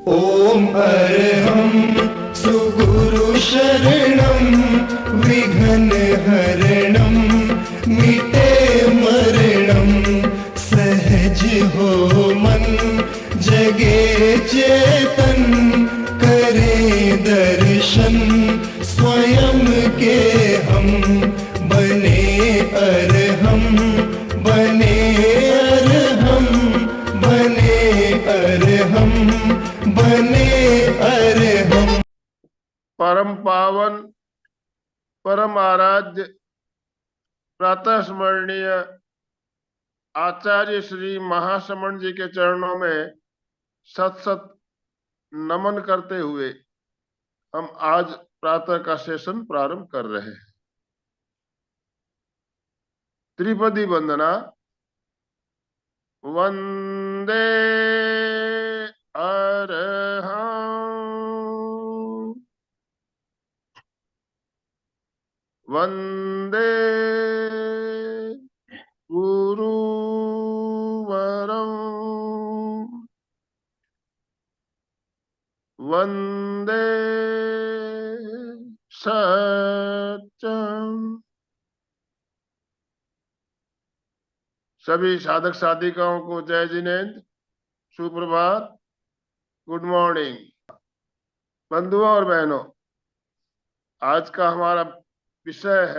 ओम अरहं सुगुरु शरणं विघ्न हरणं मिटे मरणं सहज हो मन जगे चेतन करे दर्शन स्वयं के हम बने अरहं बने अरहं बने अरहं बने अरहं। परम पावन परम आराध्य प्रातः स्मरणीय आचार्य श्री महाश्रमण जी के चरणों में सत सत नमन करते हुए हम आज प्रातः का सेशन प्रारंभ कर रहे हैं। त्रिपदी वंदना। वंदे अरहं वंदे गुरुवरं वंदे सत्यम। सभी साधक साधिकाओं को जय जिनेन्द्र, सुप्रभात, गुड मॉर्निंग। बंधुओं और बहनों, आज का हमारा विषय है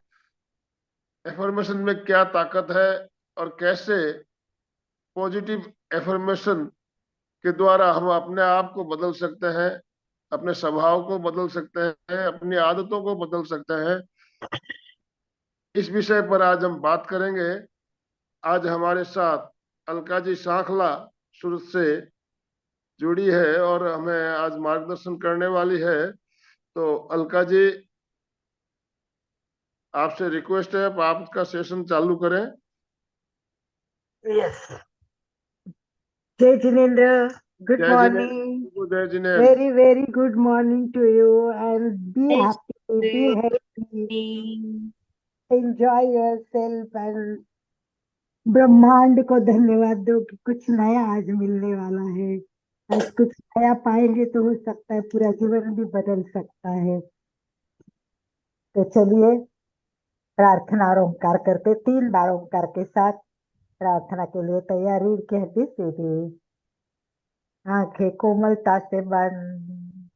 एफर्मेशन में क्या ताकत है और कैसे पॉजिटिव एफर्मेशन के द्वारा हम अपने आप को बदल सकते हैं, अपने स्वभाव को बदल सकते हैं, अपनी आदतों को बदल सकते हैं। इस विषय पर आज हम बात करेंगे। आज हमारे साथ अलका जी सांखला सूरत से जुड़ी है और हमें आज मार्गदर्शन करने वाली है। तो अलका जी, आपसे रिक्वेस्ट है आप इसका सेशन चालू करें। यस। जय जिनेन्द्र, गुड जय मॉर्निंग, जिनेन्द्र, जय Jinendra. Very very good morning to you and be happy, be healthy, enjoy yourself and ब्रह्मांड को धन्यवाद दो कि कुछ नया आज मिलने वाला है। आज कुछ नया पाएंगे तो हो सकता है पूरा जीवन भी बदल सकता है। तो चलिए प्रार्थना और ओंकार करते, 3 बार ओंकार के साथ प्रार्थना के लिए तैयार। रीढ़ की हड्डी सीधी, आंखें कोमलता से बंद,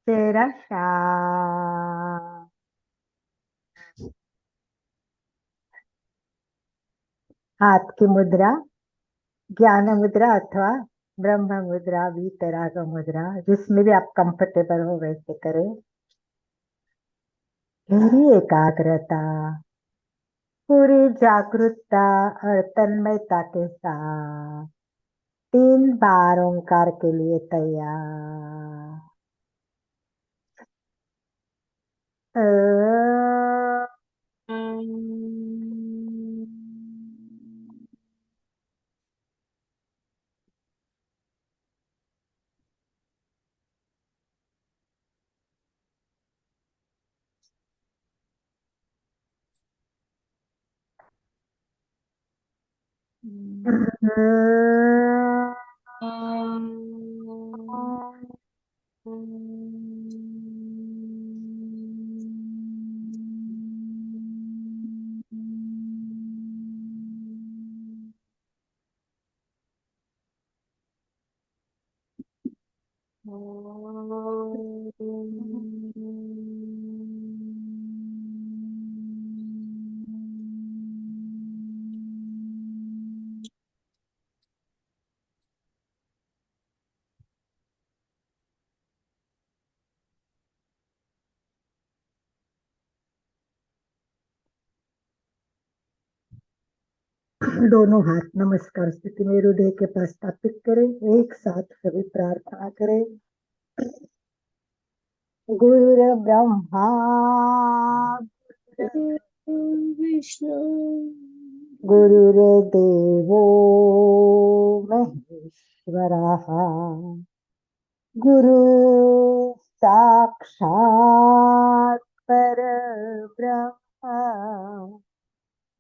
चेहरा शांत, हाथ की मुद्रा ज्ञान मुद्रा अथवा ब्रह्म मुद्रा, वीतराग मुद्रा, जिसमें भी आप कंफर्टेबल हो वैसे करें। पूरी एकाग्रता, पूरी जागरूकता और तन्मयता के साथ 3 बार ओंकार के लिए तैयार। दोनों हाथ नमस्कार स्थिति में हृदय के पास स्थापित करें। एक साथ सभी प्रार्थना करें। गुरु ब्रह्मा विष्णु गुरुर्देवो महेश्वरः गुरु साक्षात् परब्रह्म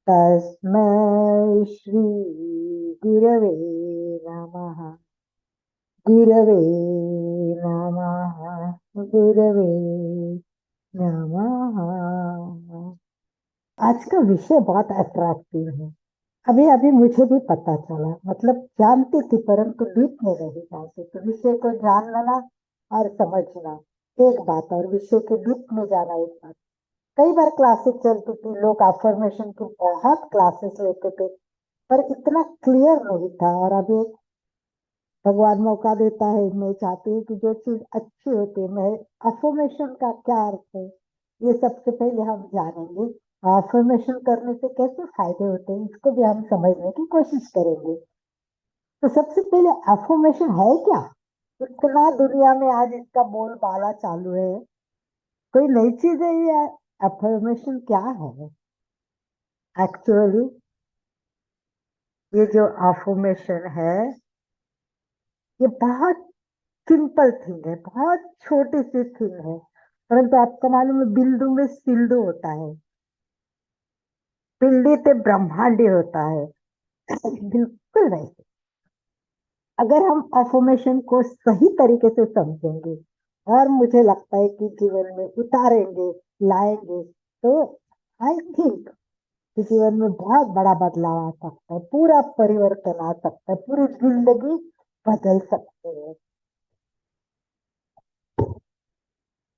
तस्मै श्री गुरवे गुरवे नमः, गुरवे नमः। आज का विषय बहुत अट्रैक्टिव है। अभी अभी मुझे भी पता चला, मतलब जानती थी परंतु डीप में नहीं जानती। तो विषय को जान लेना और समझना एक बात, और विषय के डीप में जाना एक बात। कई बार क्लासेस चलती थी, लोग अफर्मेशन की बहुत क्लासेस लेते थे, पर इतना क्लियर नहीं था। और अभी भगवान मौका देता है, मैं चाहती हूँ कि जो चीज अच्छी होती है, मैं अफर्मेशन का क्या अर्थ है ये सबसे पहले हम जानेंगे। अफर्मेशन करने से कैसे फायदे होते हैं इसको भी हम समझने की कोशिश करेंगे। तो सबसे पहले अफर्मेशन है क्या? इतना दुनिया में आज इसका बोलबाला चालू है, कोई नई चीज है ये? अफर्मेशन क्या है एक्चुअली? ये जो अफर्मेशन है ये बहुत सिंपल थिंग है, बहुत छोटी सी थिंग है, परंतु आपको मालूम है बिंदु में सिंधु होता है, पिंडी ते ब्रह्मांडी होता है। बिल्कुल वैसे अगर हम अफर्मेशन को सही तरीके से समझेंगे और मुझे लगता है कि जीवन में उतारेंगे, लाएंगे, तो आई थिंक कि जीवन में बहुत बड़ा बदलाव आ सकता है, पूरा परिवर्तन आ सकता है, पूरी जिंदगी बदल सकती है।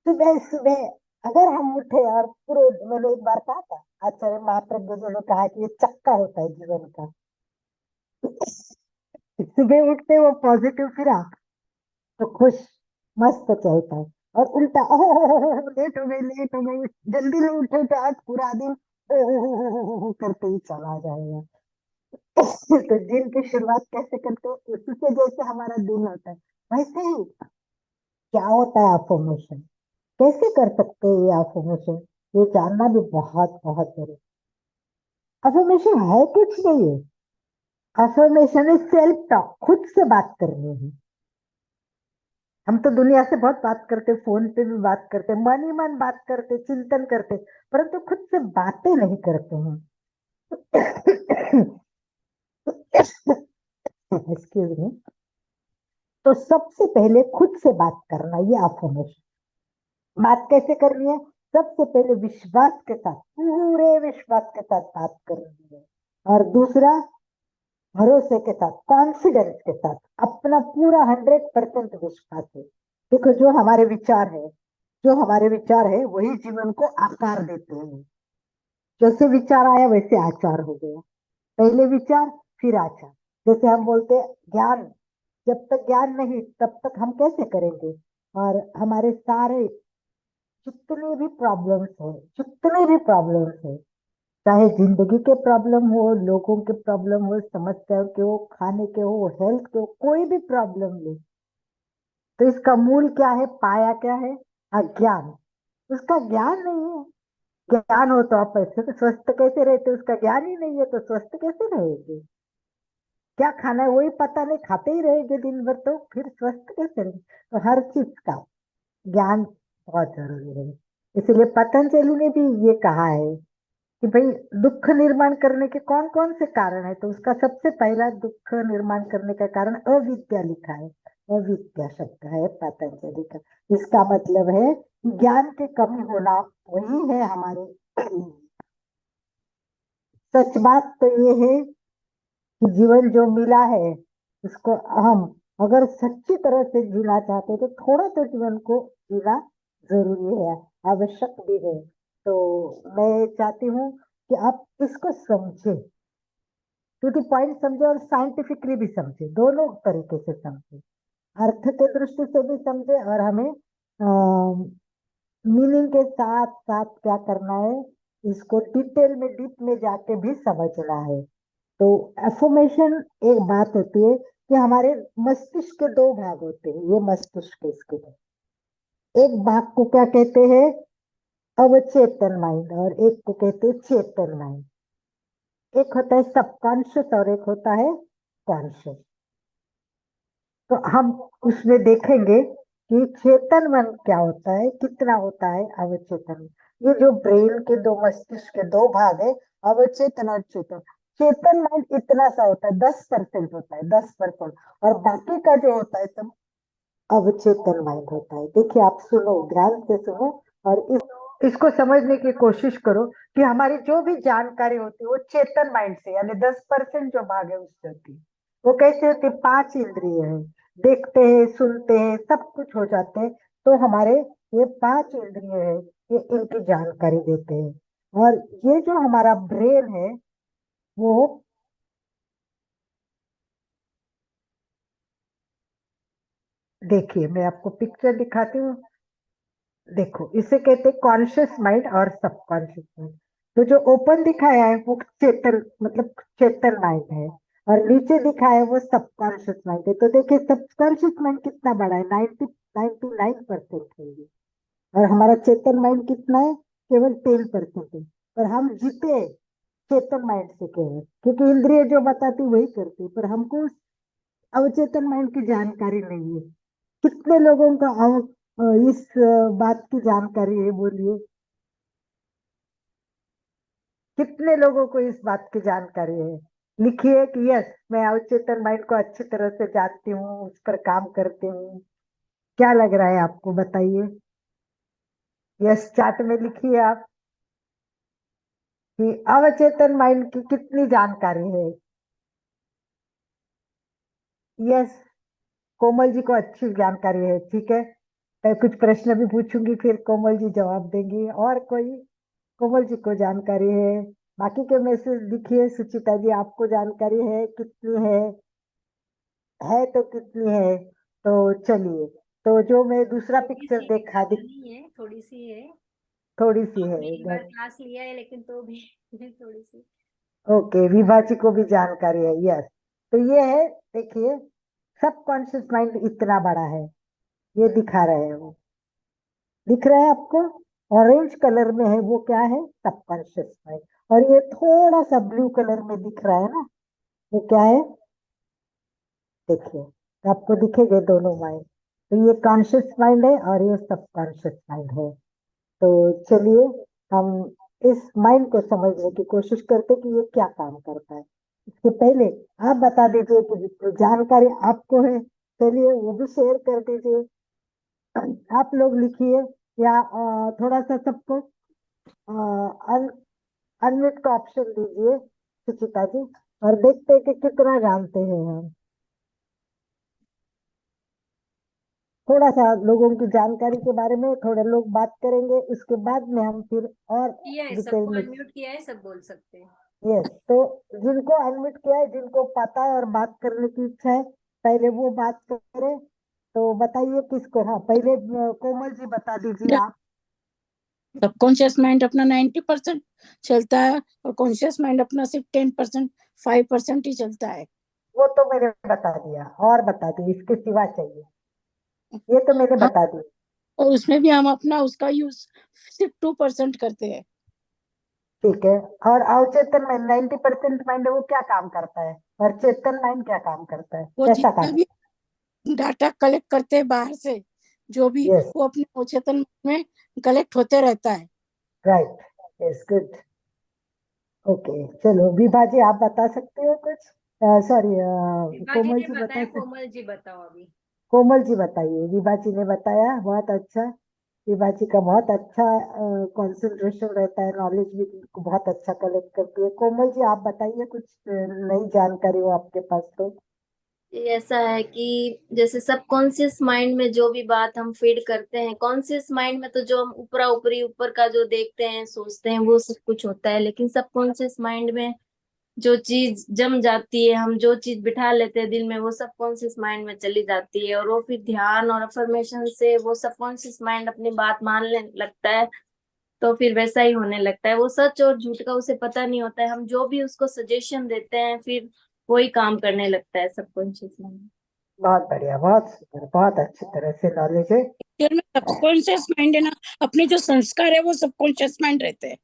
सुबह सुबह अगर हम उठे और पूरे, मैंने एक बार कहा था, आचार्य महाप्रज्ञ जी ने कहा कि ये चक्का होता है जीवन का। सुबह उठते वो पॉजिटिव फिरा तो खुश, मस्त चलता है, और उल्टा लेट हो गई, लेट हो गई, जल्दी नहीं उठे तो आज पूरा दिन करते ही चला जाएगा। तो दिन की शुरुआत कैसे करते हैं, उसी से जैसे हमारा दिन होता है वैसे ही क्या होता है अफर्मेशन, कैसे कर सकते हैं ये अफर्मेशन, ये जानना भी बहुत बहुत जरूरी। अफर्मेशन है कुछ नहीं है, अफर्मेशन इज सेल्फ टॉक, खुद से बात करनी है। हम तो दुनिया से बहुत बात करते, फोन पे भी बात करते, मन ही मन बात करते, चिंतन करते, परंतु खुद से बातें नहीं करते हैं। Excuse me. तो सबसे पहले खुद से बात करना, ये अफर्मेशन। बात कैसे करनी है? सबसे पहले विश्वास के साथ, पूरे विश्वास के साथ बात करनी है। और दूसरा, भरोसे के साथ, कॉन्फिडेंस के साथ, अपना पूरा 100% विश्वास है। देखो, जो हमारे विचार है वही जीवन को आकार देते हैं। जैसे विचार आया वैसे आचार हो गया। पहले विचार फिर आचार। जैसे हम बोलते हैं ज्ञान, जब तक ज्ञान नहीं तब तक हम कैसे करेंगे? और हमारे सारे जितने भी प्रॉब्लम्स है, चाहे जिंदगी के प्रॉब्लम हो, लोगों के प्रॉब्लम हो, समस्याओं के हो, खाने के हो, हेल्थ के हो, कोई भी प्रॉब्लम ले, तो इसका मूल क्या है, पाया क्या है? अज्ञान। उसका ज्ञान नहीं है। ज्ञान हो तो आप ऐसे तो स्वस्थ कैसे रहते? उसका ज्ञान ही नहीं है तो स्वस्थ कैसे रहेंगे? क्या खाना है वही पता नहीं, खाते ही रहेंगे दिन भर, तो फिर स्वस्थ कैसे रहेंगे? तो हर चीज का ज्ञान बहुत जरूरी है। इसलिए पतंजलि ने भी ये कहा है कि भाई, दुख निर्माण करने के कौन कौन से कारण है, तो उसका सबसे पहला दुख निर्माण करने का कारण अविद्या लिखा है। अविद्या शब्द है पतंजलि का। इसका मतलब है ज्ञान की कमी होना, वही है हमारे। सच बात तो ये है कि जीवन जो मिला है उसको हम अगर सच्ची तरह से जीना चाहते हैं तो थोड़ा तो जीवन को जीना जरूरी है, आवश्यक भी है। तो मैं चाहती हूँ कि आप इसको समझे, टू द पॉइंट समझे, और साइंटिफिकली भी समझे, दोनों तरीके से समझे। अर्थ के दृष्टि से भी समझे, और हमें मीनिंग के साथ साथ क्या करना है, इसको डिटेल में, डीप में जाके भी समझना है। तो एफर्मेशन एक बात होती है कि हमारे मस्तिष्क के दो भाग होते हैं, ये मस्तिष्क इसके एक भाग को क्या कहते हैं, अवचेतन माइंड, और एक को कहते हैं चेतन माइंड। एक होता है सबकॉन्शियस और एक होता है कॉन्शियस। तो हम उसमें देखेंगे कि चेतन मन क्या होता है, कितना होता है अवचेतन। ये जो ब्रेन के दो, मस्तिष्क के दो भाग है, अवचेतन और चेतन। चेतन माइंड इतना सा होता है, 10% होता है, 10%। और बाकी का जो होता है सब अवचेतन माइंड होता है। देखिए, आप सुनो, ध्यान से सुनो और इसको समझने की कोशिश करो कि हमारी जो भी जानकारी होती है वो चेतन माइंड से, यानी 10% जो भाग है उससे होती है। वो कैसे होती है? 5 इंद्रिय है, देखते हैं, सुनते हैं, सब कुछ हो जाते हैं। तो हमारे ये 5 इंद्रिय है, ये इनकी जानकारी देते हैं। और ये जो हमारा ब्रेन है वो, देखिए मैं आपको पिक्चर दिखाती हूँ। देखो, इसे कहते हैं कॉन्शियस माइंड और सबकॉन्शियस माइंड। तो जो ओपन दिखाया है वो चेतन, मतलब चेतन माइंड है, और नीचे दिखाया है वो सबकॉन्शियस माइंड है। तो देखिए, सबकॉन्शियस माइंड कितना बड़ा है, 99% है ये। और हमारा चेतन माइंड कितना है? केवल 10% है। पर हम जीते चेतन माइंड से केवल, क्योंकि इंद्रिय जो बताती वही करती, पर हमको उस अवचेतन माइंड की जानकारी नहीं है। कितने लोगों का इस बात की जानकारी है, बोलिए? कितने लोगों को इस बात की जानकारी है? लिखिए कि यस, मैं अवचेतन माइंड को अच्छी तरह से जानती हूँ, उस पर काम करती हूँ। क्या लग रहा है आपको, बताइए? यस, चार्ट में लिखिए आप कि अवचेतन माइंड की कितनी जानकारी है। यस, कोमल जी को अच्छी जानकारी है, ठीक है। मैं कुछ प्रश्न भी पूछूंगी, फिर कोमल जी जवाब देंगी। और कोई? कोमल जी को जानकारी है? बाकी के मैसेज लिखिए। सुचिता जी, आपको जानकारी है? कितनी है तो कितनी है? तो चलिए, तो जो मैं दूसरा थोड़ी पिक्चर सी है, देखा ज्यादा नहीं है, थोड़ी सी है। थोड़ी सी है आपने एक बार इधर। क्लास लिया है लेकिन तो भी थोड़ी सी। ओके, विभा जी को भी जानकारी है, यस। तो ये है, देखिए, सबकॉन्शियस माइंड इतना बड़ा है, ये दिखा रहे हैं वो। दिख रहा है आपको? ऑरेंज कलर में है वो, क्या है? Subconscious mind. और ये थोड़ा सा ब्लू कलर में दिख रहा है ना, वो क्या है? देखिए, तो आपको दिखेंगे दोनों माइंड। तो ये कॉन्शियस माइंड है और ये सबकॉन्शियस माइंड है। तो चलिए, हम इस माइंड को समझने की कोशिश करते हैं कि ये क्या काम करता है। इसके पहले आप बता दीजिए कि जितनी जानकारी आपको है, चलिए वो भी शेयर कर दीजिए। आप लोग लिखिए, या थोड़ा सा सबको अनम्यूट का ऑप्शन दीजिए, सुचिता जी, और देखते हैं कि कितना जानते हैं हम। थोड़ा सा लोगों की जानकारी के बारे में थोड़े लोग बात करेंगे, उसके बाद में हम फिर और किया है, डिटेल सबको में। अनम्यूट किया है, सब बोल सकते हैं। यस, तो जिनको अनम्यूट किया है, जिनको पता है और बात करने की इच्छा है, पहले वो बात करें। तो बताइए किसको? हाँ, पहले कोमल जी बता दीजिए आप। सबकॉन्शियस माइंड अपना 90% चलता है और कॉन्शियस माइंड अपना सिर्फ 10%, 5% ही चलता है। वो तो मैंने बता दिया, और बता दी, इसके सिवा चाहिए? ये तो मैंने हाँ, बता दी। और उसमें भी हम अपना उसका यूज सिर्फ 2% करते हैं। ठीक है। और अवचेतन माइंड 90% माइंड है, वो क्या काम करता है? और चेतन माइंड क्या काम करता है, वो कैसा जितना काम? भी डाटा कलेक्ट करते हैं बाहर से, जो भी यस, वो अपने अवचेतन में कलेक्ट होते रहता है। Right, yes, good. ओके, चलो विभा जी, आप बता सकते हो कुछ? सॉरी, विभा जी कोमल ने जी बता बताया, सकते? कोमल जी बताओ अभी। कोमल जी बताइए। विभा जी ने बताया, बहुत अच्छा। विभा जी का बहुत अच्छा कंसंट्रेशन रहता है, नॉलेज भी बहुत अच्छा कलेक्ट करती है। कोमल जी, आप बताइए कुछ नई जानकारी हो आपके पास तो। ये ऐसा है कि जैसे सबकॉन्शियस माइंड में जो भी बात हम फीड करते हैं, कॉन्शियस माइंड में तो जो हम ऊपरा ऊपरी ऊपर का जो देखते हैं सोचते हैं वो सब कुछ होता है, लेकिन सबकॉन्शियस माइंड में जो चीज जम जाती है, हम जो चीज बिठा लेते हैं दिल में, वो सबकॉन्शियस माइंड में चली जाती है, और वो फिर ध्यान और अफर्मेशन से वो सबकॉन्शियस माइंड अपनी बात मानने लगता है। तो फिर वैसा ही होने लगता है, वो सच और झूठ का उसे पता नहीं होता है, हम जो भी उसको सजेशन देते हैं फिर वही काम करने लगता है सबकॉन्शियस माइंड। बहुत बढ़िया, बहुत सुंदर, बहुत अच्छी तरह से नॉलेज है। में सबकॉन्शियस माइंड है ना, अपने जो संस्कार है वो सबकॉन्शियस माइंड रहते हैं,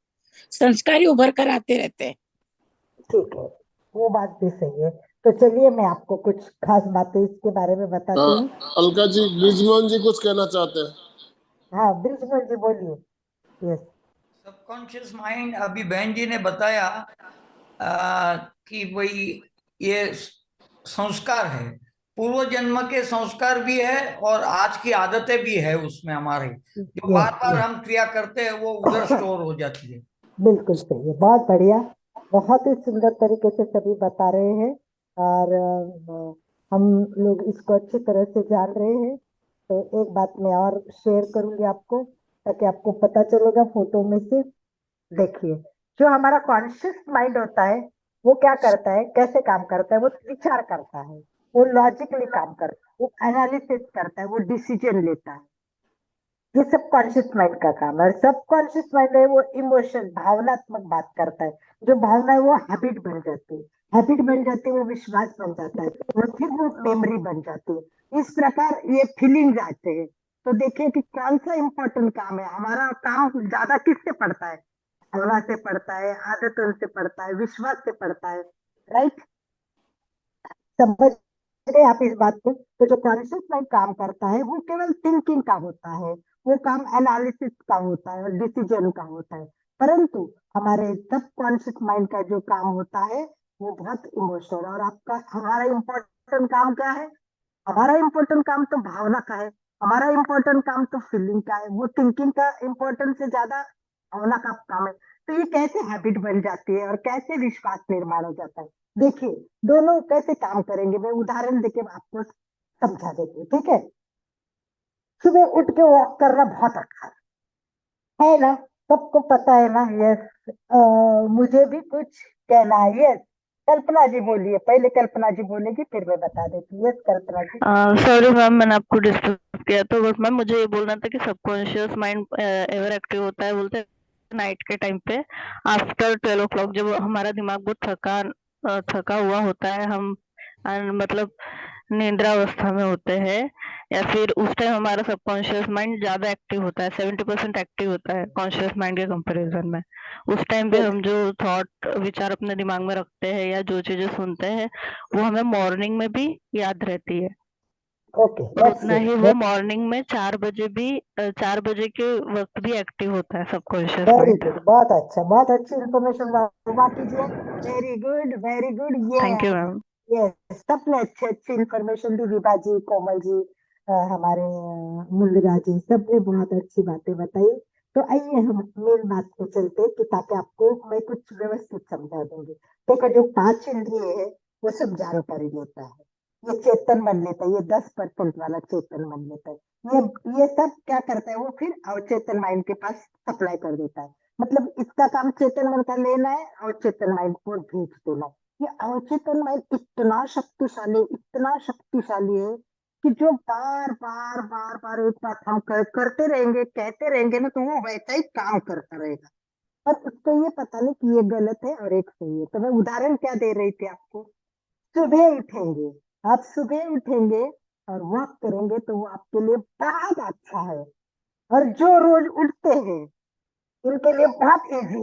संस्कार ही उभर कर आते रहते हैं। ठीक है, वो बात भी सही है। तो चलिए, मैं आपको कुछ खास बातें इसके बारे में बताती हूँ। अलका जी, ब्रिजमोहन जी कुछ कहना चाहते हैं। हाँ, ब्रिजमोहन जी बोलिए। यस। सबकॉन्शियस माइंड अभी बहन जी ने बताया, कि भाई ये संस्कार है, पूर्व जन्म के संस्कार भी है और आज की आदतें भी है उसमें हमारे, जो यस बार बार यस हम क्रिया करते हैं वो उधर स्टोर हो जाती है। बिल्कुल सही है, बहुत बढ़िया, बहुत ही सुंदर तरीके से सभी बता रहे हैं। और हम लोग इसको अच्छी तरह से जान रहे हैं। तो एक बात मैं और शेयर करूंगी आपको, ताकि आपको पता चलेगा फोटो में से। देखिए, जो हमारा कॉन्शियस माइंड होता है वो क्या करता है, कैसे काम करता है, वो विचार करता है, वो लॉजिकली काम करता है, वो एनालिसिस करता है, वो डिसीजन लेता है। ये सब कॉन्शियस माइंड का काम है। और सब कॉन्शियस माइंड है वो इमोशन, भावनात्मक बात करता है। जो भावना है वो हैबिट बन जाती है, हैबिट बन जाती है, वो विश्वास बन जाता है, और फिर वो मेमोरी बन जाती है। इस प्रकार ये फीलिंग्स आते हैं। तो देखिए कि कौन सा इम्पोर्टेंट काम है। हमारा काम ज्यादा किससे पड़ता है, भावना से पड़ता है, आदतों से पड़ता है, विश्वास से पड़ता है। राइट, समझ गए आप इस बात को। तो जो कॉन्शियस माइंड काम करता है वो केवल थिंकिंग का होता है, वो काम एनालिसिस का होता है और डिसीजन का होता है। परंतु हमारे सब कॉन्शियस माइंड का जो काम होता है वो बहुत इमोशनल। और आपका हमारा इम्पोर्टेंट काम क्या है, हमारा इम्पोर्टेंट काम तो भावना का है, हमारा इम्पोर्टेंट काम तो फीलिंग का है। वो थिंकिंग का इम्पोर्टेंस से ज्यादा भावना का काम है। तो ये कैसे हैबिट बन जाती है और कैसे विश्वास निर्माण हो जाता है। देखिए, दोनों कैसे काम करेंगे, मैं उदाहरण देके आपको समझा देती हूँ, ठीक है। सुबह उठ के वॉक करना बहुत अच्छा है ना, सबको पता है ना। यस, मुझे भी कुछ कहना है। यस, कल्पना जी बोलिए, पहले कल्पना जी बोलेगी फिर मैं बता देती हूँ। यस कल्पना जी। सॉरी मैम, मैंने आपको डिस्टर्ब किया। तो बट मैम मुझे ये बोलना था कि सबकॉन्शियस माइंड एवर एक्टिव होता है बोलते हैं नाइट के टाइम पे, आफ्टर 12 o'clock, जब हमारा दिमाग बहुत थका हुआ होता है, हम मतलब निद्रावस्था में होते हैं, या फिर उस टाइम हमारा सबकॉन्शियस माइंड ज्यादा एक्टिव होता है, 70% एक्टिव होता है कॉन्शियस माइंड के कंपैरिजन में। उस टाइम पे हम जो थॉट विचार अपने दिमाग में रखते हैं या जो चीजें सुनते हैं वो हमें मॉर्निंग में भी याद रहती है। ओके, और उतना ही वो मॉर्निंग में 4 बजे भी 4 बजे के वक्त भी एक्टिव होता है सबकॉन्शियस वेरी माइंड। गुड, बहुत अच्छा, बहुत अच्छी इंफॉर्मेशन वाह कीजिए। Very good, very good. Thank you yes ma'am. Yes, सबने अच्छी अच्छी इंफॉर्मेशन दी। विभा जी, कोमल जी, हमारे मुंद्रा जी, सबने बहुत अच्छी बातें बताई। तो आइए हम मेन बात पे चलते हैं, कि ताकि आपको मैं कुछ व्यवस्थित समझा दूंगी। देखो, जो 5 इंद्रिय है वो सब जानकारी लेता है, ये चेतन मन लेता है, ये 10% वाला चेतन मन लेता है। ये सब क्या करता है, वो फिर अवचेतन माइंड के पास सप्लाई कर देता है। मतलब इसका काम चेतन मन का लेना है, अवचेतन माइंड को भेज देना है। ये अवचेतन माइंड इतना शक्तिशाली है कि जो बार बार बार बार एक बात हम करते रहेंगे, कहते रहेंगे ना, तो वो वैसा ही काम करता रहेगा। पर उसको ये पता नहीं कि ये गलत है और एक सही है। तो मैं उदाहरण क्या दे रही थी आपको, सुबह उठेंगे, आप सुबह उठेंगे और वॉक करेंगे तो वो आपके लिए बहुत अच्छा है। और जो रोज उठते हैं उनके लिए बहुत इजी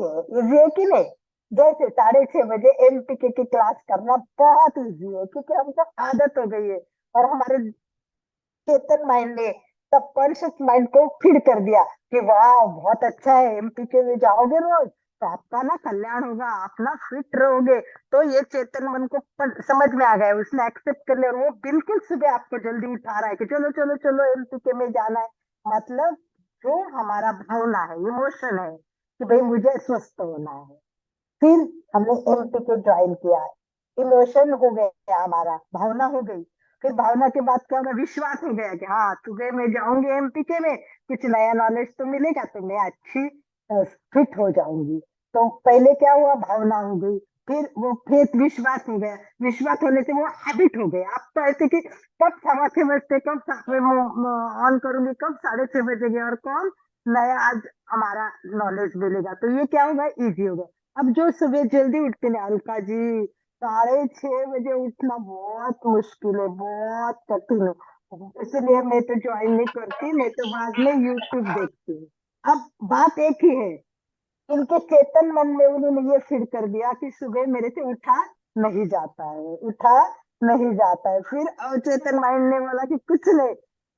है कि नहीं। जैसे 6:30 बजे एमपीके की क्लास करना बहुत इजी है, क्योंकि हमको आदत हो गई है। और हमारे चेतन माइंड ने सबकॉन्शियस माइंड को फीड कर दिया कि वाह बहुत अच्छा है, एमपीके में जाओगे रोज तो आपका ना कल्याण होगा, आप ना फिट रहोगे। तो ये चेतन मन को समझ में आ गया, उसने एक्सेप्ट कर लिया, और वो बिल्कुल सुबह आपको जल्दी उठा रहा है कि चलो चलो चलो एमपीके में जाना है। मतलब जो हमारा भावना है, इमोशन है कि भाई मुझे स्वस्थ होना है, फिर हमने एमपीके ज्वाइन किया, इमोशन हो गया, हमारा भावना हो गई। फिर भावना के बाद क्या होगा, विश्वास हो गया कि हाँ सुबह मैं जाऊंगी एमपीके में, कुछ नया नॉलेज तो मिलेगा, तो मैं अच्छी फिट हो जाऊंगी। तो पहले क्या हुआ, भावना हो गई, फिर वो फेथ विश्वास हो गया, विश्वास होने से वो हैबिट हो गया। आप तो ऐसे कि कब 6:15 बजते, कब ऑन करूंगी, कब 6:30 बजेगी, और कौन नया आज हमारा नॉलेज मिलेगा। तो ये क्या होगा, इजी होगा। अब जो सुबह जल्दी उठते हैं अलका जी, 6:30 बजे उठना बहुत मुश्किल है, बहुत कठिन है। इसलिए मैं तो ज्वाइन नहीं करती, मैं तो बाद में यूट्यूब देखती हूँ। अब बात एक ही है, इनके चेतन मन में उन्होंने ये फिर कर दिया कि सुबह मेरे से उठा नहीं जाता है, उठा नहीं जाता है। फिर अवचेतन माइंड ने बोला कि कुछ नहीं,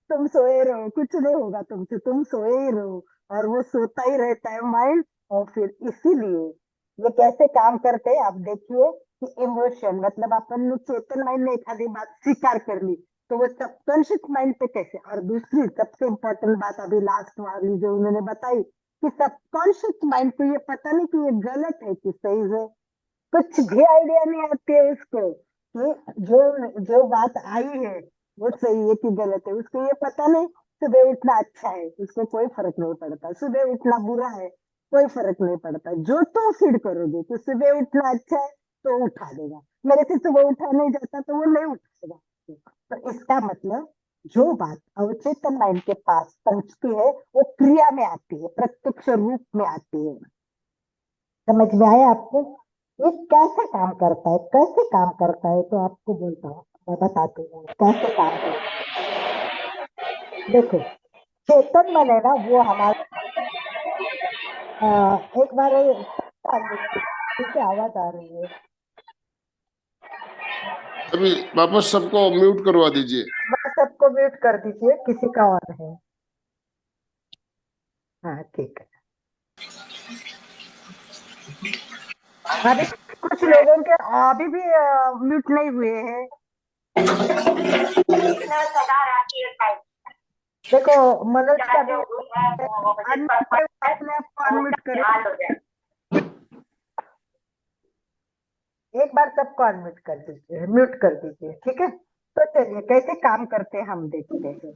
तुम सोए रहो, कुछ नहीं होगा तुमसे, तुम सोए ही रहो। और वो सोता ही रहता है माइंड। और फिर इसीलिए ये कैसे काम करते हैं आप देखिए कि इमोशन मतलब अपन चेतन माइंड ने एखादी बात स्वीकार कर ली तो वो सबकॉन्शियस माइंड पे कैसे, और दूसरी सबसे इम्पोर्टेंट बात अभी लास्ट वाली जो उन्होंने बताई कि सबकॉन्शियस माइंड को ये पता नहीं कि ये गलत है कि सही है, कुछ भी आइडिया नहीं आती है उसको कि जो जो बात आई है वो सही है कि गलत है, उसको ये पता नहीं। सुबह उठना अच्छा है उसको कोई फर्क नहीं पड़ता, सुबह उठना बुरा है कोई फर्क नहीं पड़ता, जो तुम फीड करोगे कि सुबह उठना अच्छा है तो उठा देगा, मेरे से सुबह उठा नहीं जाता तो वो नहीं उठाएगा। तो इसका मतलब जो बात अवचेतन माइंड के पास पहुंचती है वो क्रिया में आती है, प्रत्यक्ष रूप में आती है। समझ में आया आपको? ये कैसे काम करता है, कैसे काम करता है तो आपको बोलता हूँ, मैं बताती हूँ कैसे काम करता है। देखो चेतन मन है ना वो हमारा एक बार ठीक है, आवाज आ रही है, अभी वापस सबको म्यूट करवा दीजिए। बस सबको म्यूट कर दीजिए, किसी का और है। हाँ ठीक है, अभी कुछ लोगों के अभी भी म्यूट नहीं हुए हैं। देखो मनोज का भी अपने आप को अनम्यूट करें, एक बार सबको अनम्यूट कर दीजिए, म्यूट कर दीजिए, ठीक है। तो चलिए कैसे काम करते हैं हम देखते हैं।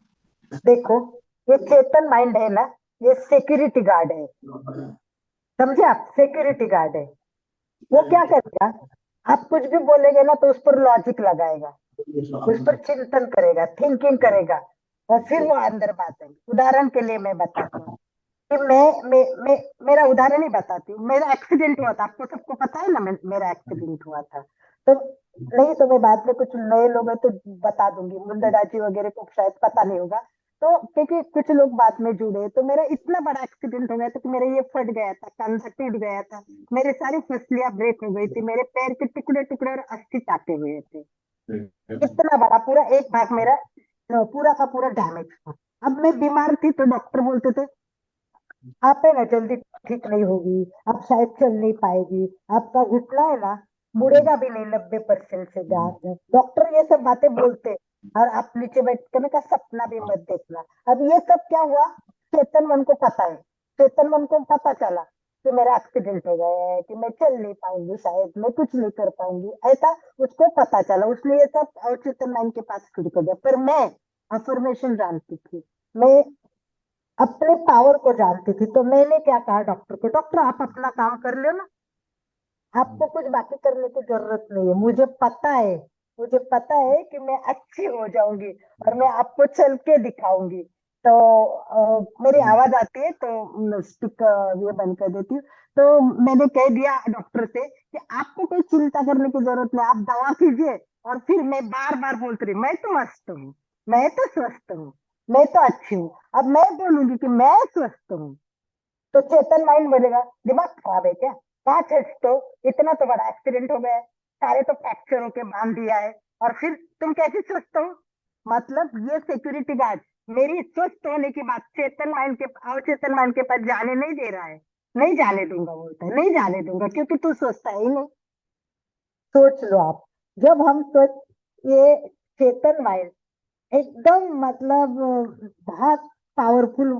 देखो ये चेतन माइंड है ना, ये सिक्योरिटी गार्ड है, समझे आप, सिक्योरिटी गार्ड है। वो क्या करेगा, आप कुछ भी बोलेंगे ना तो उस पर लॉजिक लगाएगा, उस पर चिंतन करेगा, थिंकिंग करेगा, और फिर वो अंदर बात है। उदाहरण के लिए मैं बताता हूँ कि मैं मेरा उदाहरण ही बताती हूँ। मेरा एक्सीडेंट हुआ था, आपको सबको पता है ना, मेरा एक्सीडेंट हुआ था। तो नहीं तो मैं बाद में कुछ नए लोग हैं तो बता दूंगी, मुंदड़ा जी वगैरह को शायद पता नहीं होगा, तो क्योंकि कुछ लोग बाद में जुड़े। तो मेरा इतना बड़ा एक्सीडेंट हो गया था कि मेरा ये फट गया था, कंधा टूट गया था, मेरे सारी फसलियां ब्रेक हो गई थी, मेरे पैर के टुकड़े टुकड़े और अस्थि टाटे हुए थे, इतना बड़ा पूरा एक भाग मेरा पूरा का पूरा डैमेज था। अब मैं बीमार थी तो डॉक्टर बोलते थे आप है ना जल्दी ठीक नहीं होगी, आप शायद चल नहीं पाएगी, आपका घुटना है ना मुड़ेगा भी नहीं 90% से ज्यादा, डॉक्टर ये सब बातें बोलते हैं। और आप नीचे बैठने का सपना भी मत देखना। अब ये सब क्या हुआ, चेतन मन को पता है, चेतन मन को पता चला कि मेरा एक्सीडेंट हो गया है, कि मैं चल नहीं पाऊंगी, शायद मैं कुछ नहीं कर पाऊंगी, ऐसा उसको पता चला, उसने ये सब अवचेतन मन के पास फीड कर दिया। पर मैं अफर्मेशन जानती थी, मैं अपने पावर को जानती थी, तो मैंने क्या कहा डॉक्टर को, डॉक्टर आप अपना काम कर लो ना, आपको कुछ बाकी करने की जरूरत नहीं है, मुझे पता है, मुझे पता है कि मैं अच्छी हो जाऊंगी और मैं आपको चल के दिखाऊंगी। तो मेरी आवाज आती है तो स्टिक ये बंद कर देती हूँ। तो मैंने कह दिया डॉक्टर से कि आपको कोई चिंता करने की जरूरत नहीं, आप दवा कीजिए। और फिर मैं बार बार बोलती रही मैं तो मस्त हूँ, मैं तो स्वस्थ हूँ, मैं तो अच्छी हूँ। अब मैं बोलूंगी कि मैं स्वस्थ हूँ तो चेतन माइंड बोलेगा दिमाग खराब है क्या, कहाँ चढ़, तो इतना तो बड़ा एक्सीडेंट हो गया है, सारे तो फ्रैक्चर होके बांध दिया है, और फिर तुम कैसे स्वस्थ हो। मतलब ये सिक्योरिटी गार्ड मेरी स्वस्थ होने की बात चेतन माइंड के अवचेतन माइंड के पास जाने नहीं दे रहा है, नहीं जाने दूंगा बोलता है, नहीं जाने दूंगा क्योंकि तू स्वस्थ है ही नहीं। सोच लो आप, जब हम सोच, ये चेतन माइंड एकदम मतलब बहुत पावरफुल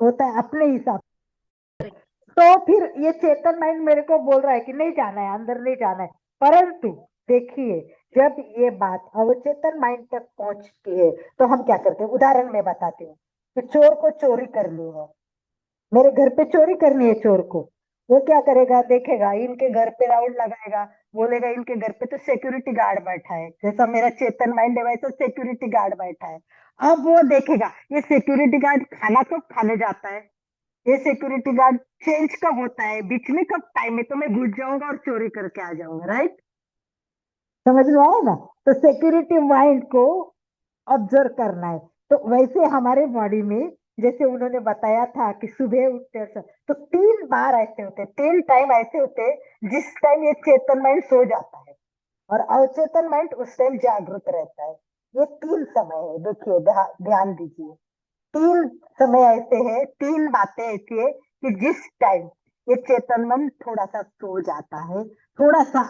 होता है अपने हिसाब। तो फिर ये चेतन माइंड मेरे को बोल रहा है कि नहीं जाना है, अंदर नहीं जाना है, परंतु देखिए जब ये बात अवचेतन माइंड तक पहुंचती है तो हम क्या करते हैं, उदाहरण में बताती हूँ कि चोर को चोरी करनी है, मेरे घर पे चोरी करनी है चोर को, वो क्या करेगा, देखेगा इनके घर पे राउंड लगाएगा, बोलेगा इनके घर पे तो सिक्योरिटी गार्ड बैठा है, जैसा मेरा चेतन माइंड है वैसा सिक्योरिटी गार्ड बैठा है। अब वो देखेगा ये सिक्योरिटी गार्ड खाना कब खाने जाता है, ये सिक्योरिटी गार्ड चेंज कब होता है, बीच में कब टाइम है, तो मैं घुस जाऊंगा और चोरी करके आ जाऊंगा, राइट। समझ में आया ना, तो सिक्योरिटी माइंड को ऑब्जर्व करना है। तो वैसे हमारे बॉडी में जैसे उन्होंने बताया था कि सुबह उठते तो 3 बार ऐसे होते, 3 टाइम ऐसे होते जिस टाइम ये चेतन माइंड सो जाता है और अवचेतन माइंड उस टाइम जागृत रहता है। ये 3 समय है, देखिए ध्यान दीजिए, 3 समय ऐसे हैं, 3 बातें ऐसी है कि जिस टाइम ये चेतन मन थोड़ा सा सो जाता है, थोड़ा सा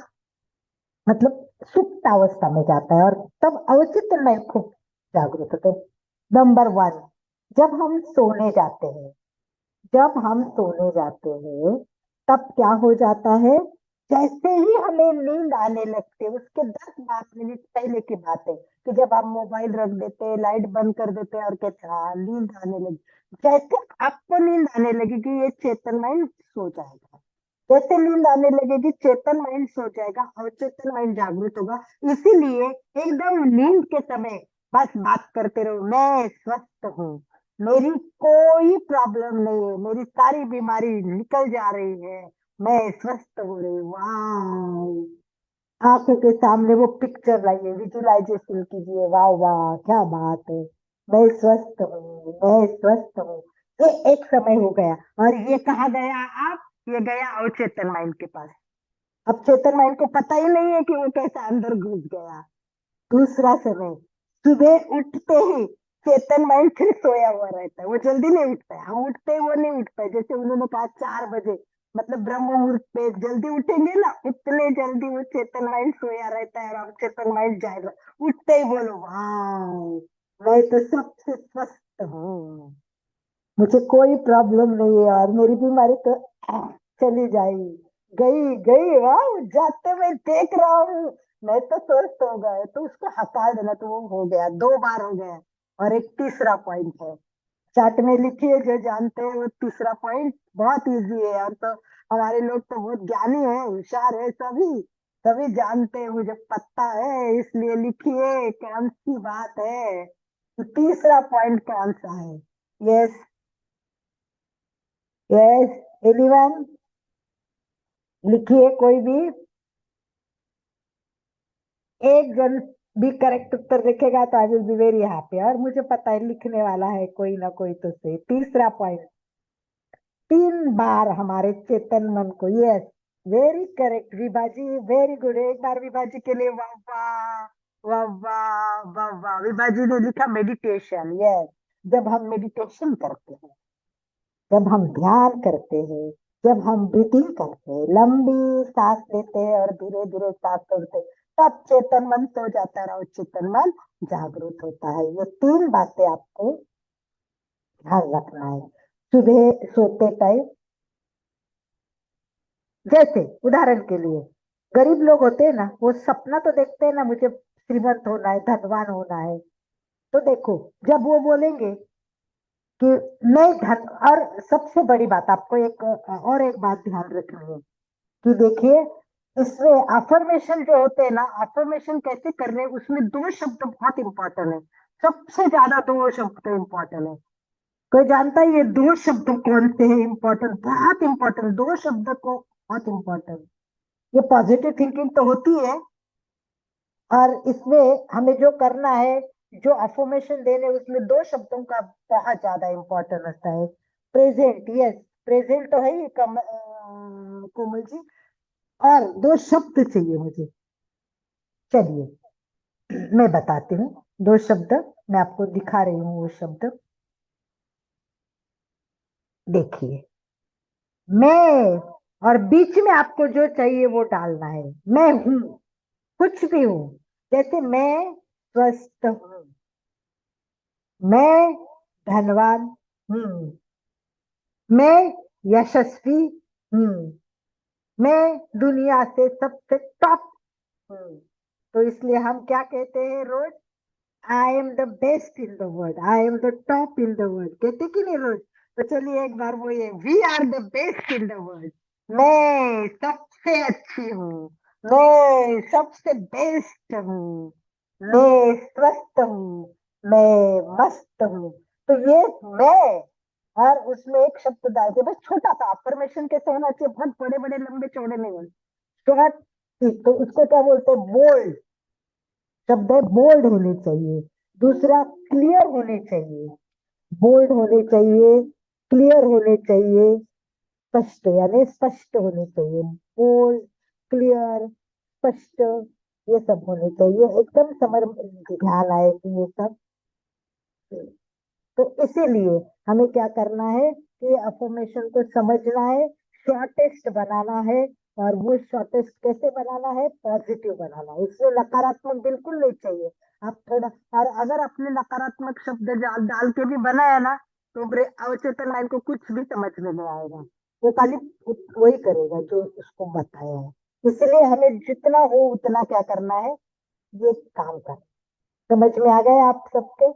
मतलब सुप्त अवस्था में जाता है, और तब अवचित में खूब जागृत होते हैं। नंबर 1, जब हम सोने जाते हैं, जब हम सोने जाते हैं तब क्या हो जाता है, जैसे ही हमें नींद आने लगती है उसके 10-12 मिनट पहले की बात है कि जब आप मोबाइल रख देते हैं, लाइट बंद कर देते हैं और कहते हैं हाँ नींद आने लगी, जैसे आपको नींद आने लगेगी ये चेतन माइंड सो जाएगा। जैसे नींद आने लगेगी चेतन माइंड सो जाएगा और चेतन माइंड जागृत होगा। इसीलिए एकदम नींद के समय बस बात करते रहो, मैं स्वस्थ हूँ, मेरी कोई प्रॉब्लम नहीं है, मेरी सारी बीमारी निकल जा रही है, मैं स्वस्थ हो रही हूँ। वाह, आंखों के सामने वो पिक्चर लाइए, विजुअलाइजेशन कीजिए, वाह वाह क्या बात है, मैं स्वस्थ हूँ, मैं स्वस्थ हूँ। ये एक समय हो गया, और ये कहाँ गया आप, ये गया अवचेतन माइंड के पास। अब चेतन माइंड को पता ही नहीं है कि वो कैसा अंदर घुस गया। दूसरा समय, सुबह उठते ही चेतन माइंड फिर सोया हुआ रहता है, वो जल्दी नहीं उठता है, हम उठते ही वो नहीं उठता है। जैसे उन्होंने कहा 4 बजे, मतलब ब्रह्म मुहूर्त पे जल्दी उठेंगे ना, उतने जल्दी वो चेतन माइंड सोया रहता है और हम चेतन माइंड जाएगा। उठते ही बोलो वाह, मैं तो सबसे स्वस्थ हूँ, मुझे कोई प्रॉब्लम नहीं है और मेरी बीमारी तो चली जाएगी, गई गई, वाह जाते मैं देख रहा हूँ, मैं तो स्वस्थ हो गया। तो उसको हटा देना, तो वो हो गया, 2 बार हो गया। और एक तीसरा पॉइंट है, चार्ट में लिखिए, जो जानते हैं वो तीसरा पॉइंट बहुत इजी है, और तो हमारे लोग तो बहुत ज्ञानी है, होशियार है, सभी सभी जानते हैं, मुझे पता है, इसलिए लिखिए कौन सी बात है। तो तीसरा पॉइंट कौन सा है? यस, यस, एनीवन, लिखिए कोई भी, एक जन भी करेक्ट उत्तर लिखेगा तो I will be very happy. और मुझे पता है लिखने वाला है कोई ना कोई तो सही। तीसरा पॉइंट, 3 बार हमारे चेतन मन को, यस वेरी करेक्ट विभा जी, वेरी गुड, एक बार विभा जी के लिए वाह वाह, वाह वाह, वाह वाह। विभा जी ने लिखा मेडिटेशन, यस, जब हम मेडिटेशन करते हैं, जब हम ध्यान करते हैं, जब हम ब्रीथिंग करते हैं, लंबी सांस लेते हैं और धीरे धीरे सांस छोड़ते हैं, तब चेतन मन सो जाता है और चेतन मन जागृत होता है। ये 3 बातें आपको ध्यान रखना है। सुबह सोते टाइम, जैसे उदाहरण के लिए गरीब लोग होते हैं ना, वो सपना तो देखते हैं ना, मुझे श्रीमंत होना है, धनवान होना है। तो देखो, जब वो बोलेंगे कि मैं धन, और सबसे बड़ी बात आपको एक और एक बात ध्यान रखनी है कि देखिए, इसमें अफर्मेशन जो होते हैं ना, अफर्मेशन कैसे करने हैं, उसमें 2 शब्द बहुत इंपॉर्टेंट है, सबसे ज्यादा 2 शब्द इंपॉर्टेंट है। कोई जानता है ये 2 शब्द कौन से हैं इंपॉर्टेंट, बहुत इंपॉर्टेंट 2 शब्द को, बहुत इंपॉर्टेंट। ये पॉजिटिव थिंकिंग तो होती है, और इसमें हमें जो करना है, जो अफर्मेशन देने, उसमें 2 शब्दों का बहुत ज्यादा इंपॉर्टेंट रहता है। प्रेजेंट, यस, प्रेजेंट तो है ही कोमल जी, और 2 शब्द चाहिए मुझे। चलिए मैं बताती हूँ 2 शब्द, मैं आपको दिखा रही हूँ वो शब्द, देखिए। मैं, और बीच में आपको जो चाहिए वो डालना है, मैं हूं, कुछ भी हूं, जैसे मैं स्वस्थ हूं, मैं धनवान हूं, मैं यशस्वी हूं, मैं दुनिया से सबसे टॉप हूं। तो इसलिए हम क्या कहते हैं रोज, I am the best in the world, I am the top in the world, कहते कि नहीं रोज? तो चलिए एक बार वो, ये we are the best in the world, मैं सबसे अच्छी हूँ, मैं सबसे बेस्ट हूँ, मैं स्वस्थ हूँ, मैं मस्त हूँ। तो ये मैं, और उसमें एक शब्द डाल के, बस छोटा सा अफर्मेशन कैसे होना चाहिए, बहुत बड़े बड़े लंबे चौड़े नहीं होने, शॉर्ट। तो उसको क्या बोलते हैं, बोल्ड शब्द है, बोल्ड होने चाहिए। दूसरा, क्लियर होने चाहिए, बोल्ड होने चाहिए, क्लियर होने चाहिए, स्पष्ट यानी स्पष्ट होने चाहिए, बोल्ड, क्लियर, स्पष्ट, ये सब होने चाहिए, एकदम समझ ध्यान आए कि ये सब। तो इसीलिए हमें क्या करना है कि अफर्मेशन को समझना है, शॉर्टेस्ट बनाना है, और वो शॉर्टेस्ट कैसे बनाना है, पॉजिटिव बनाना है। इसमें नकारात्मक बिल्कुल नहीं चाहिए। आप थोड़ा, और अगर आपने नकारात्मक शब्द डाल के भी बनाया ना, तो अवचेतन माइंड को कुछ भी समझ में नहीं आएगा, वो खाली वही करेगा जो उसको बताया है। इसलिए हमें जितना हो उतना क्या करना है, ये काम कर। समझ में आ गया आप सबके?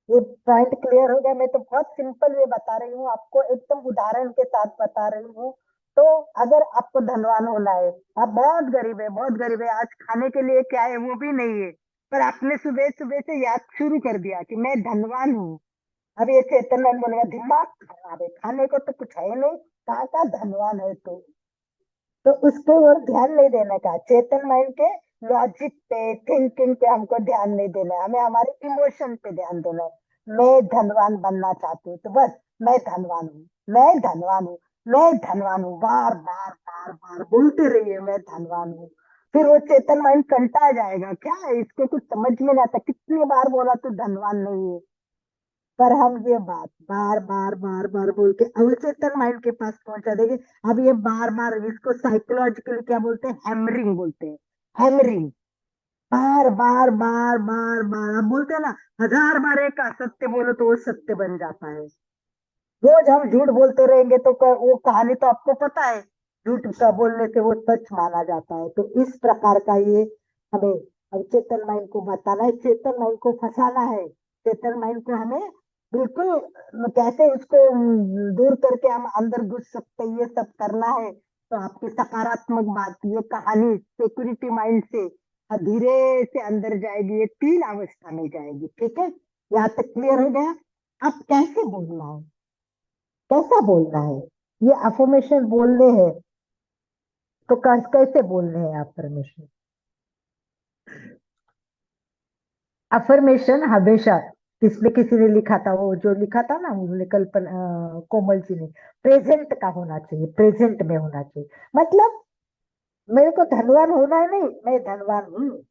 ये पॉइंट क्लियर हो गया? मैं तो बहुत सिंपल वे बता रही हूँ आपको, एकदम उदाहरण के साथ बता रही हूँ। तो अगर आपको धनवान होना है, आप बहुत गरीब है, बहुत गरीब है, आज खाने के लिए क्या है वो भी नहीं है, पर आपने सुबह सुबह से याद शुरू कर दिया कि मैं धनवान हूँ। अब ये चेतन मन बोलेगा दिमाग खराब है, खाने को तो कुछ है नहीं, कहाँ का धनवान है तू। तो उसके ओर ध्यान नहीं देने का, चेतन माइंड के लॉजिक पे, थिंकिंग पे हमको ध्यान नहीं देना है, हमें हमारे इमोशन पे ध्यान देना है। मैं धनवान बनना चाहती हूँ, तो बस मैं धनवान हूँ, मैं धनवान हूँ, मैं धनवान हूँ, बार बार बार बार बोलते रहिए मैं धनवान हूँ। फिर वो चेतन माइंड कंटा जाएगा, क्या है इसको कुछ समझ में नहीं आता, कितनी बार बोला तू धनवान नहीं है। पर हम ये बात बार बार बार बार बोल के अवचेतन माइंड के पास पहुंचा देंगे। अब ये बार बार, इसको साइकोलॉजिकली क्या बोलते हैं, हैमरिंग बोलते हैं, हैमरिंग। बार बार बार बार बार, अब बोलते हैं ना, 1000 बार एक असत्य बोलो तो वो सत्य बन जाता है। रोज हम झूठ बोलते रहेंगे तो वो कहानी तो आपको पता है, झूठ का बोलने से वो सच माना जाता है। तो इस प्रकार का ये हमें अब चेतन माइंड को बताना है, चेतन माइंड को फंसाना है, चेतन माइंड को हमें बिल्कुल कैसे उसको दूर करके हम अंदर घुस सकते हैं, ये सब करना है। तो आपकी सकारात्मक बात, ये कहानी सिक्योरिटी माइंड से धीरे से अंदर जाएगी, ये 3 अवस्था में जाएगी। ठीक है, यहाँ तक क्लियर हो गया? अब कैसे बोलना है, कैसा बोलना है, ये अफर्मेशन बोलने हैं, तो कैसे बोलने हैं अफर्मेशन? अफर्मेशन हमेशा, किसने किसी ने लिखा था, वो जो लिखा था ना उन्होंने, कल्पना कोमल जी ने, प्रेजेंट का होना चाहिए, प्रेजेंट में होना चाहिए। मतलब मेरे को धनवान होना है नहीं, मैं धनवान हूँ,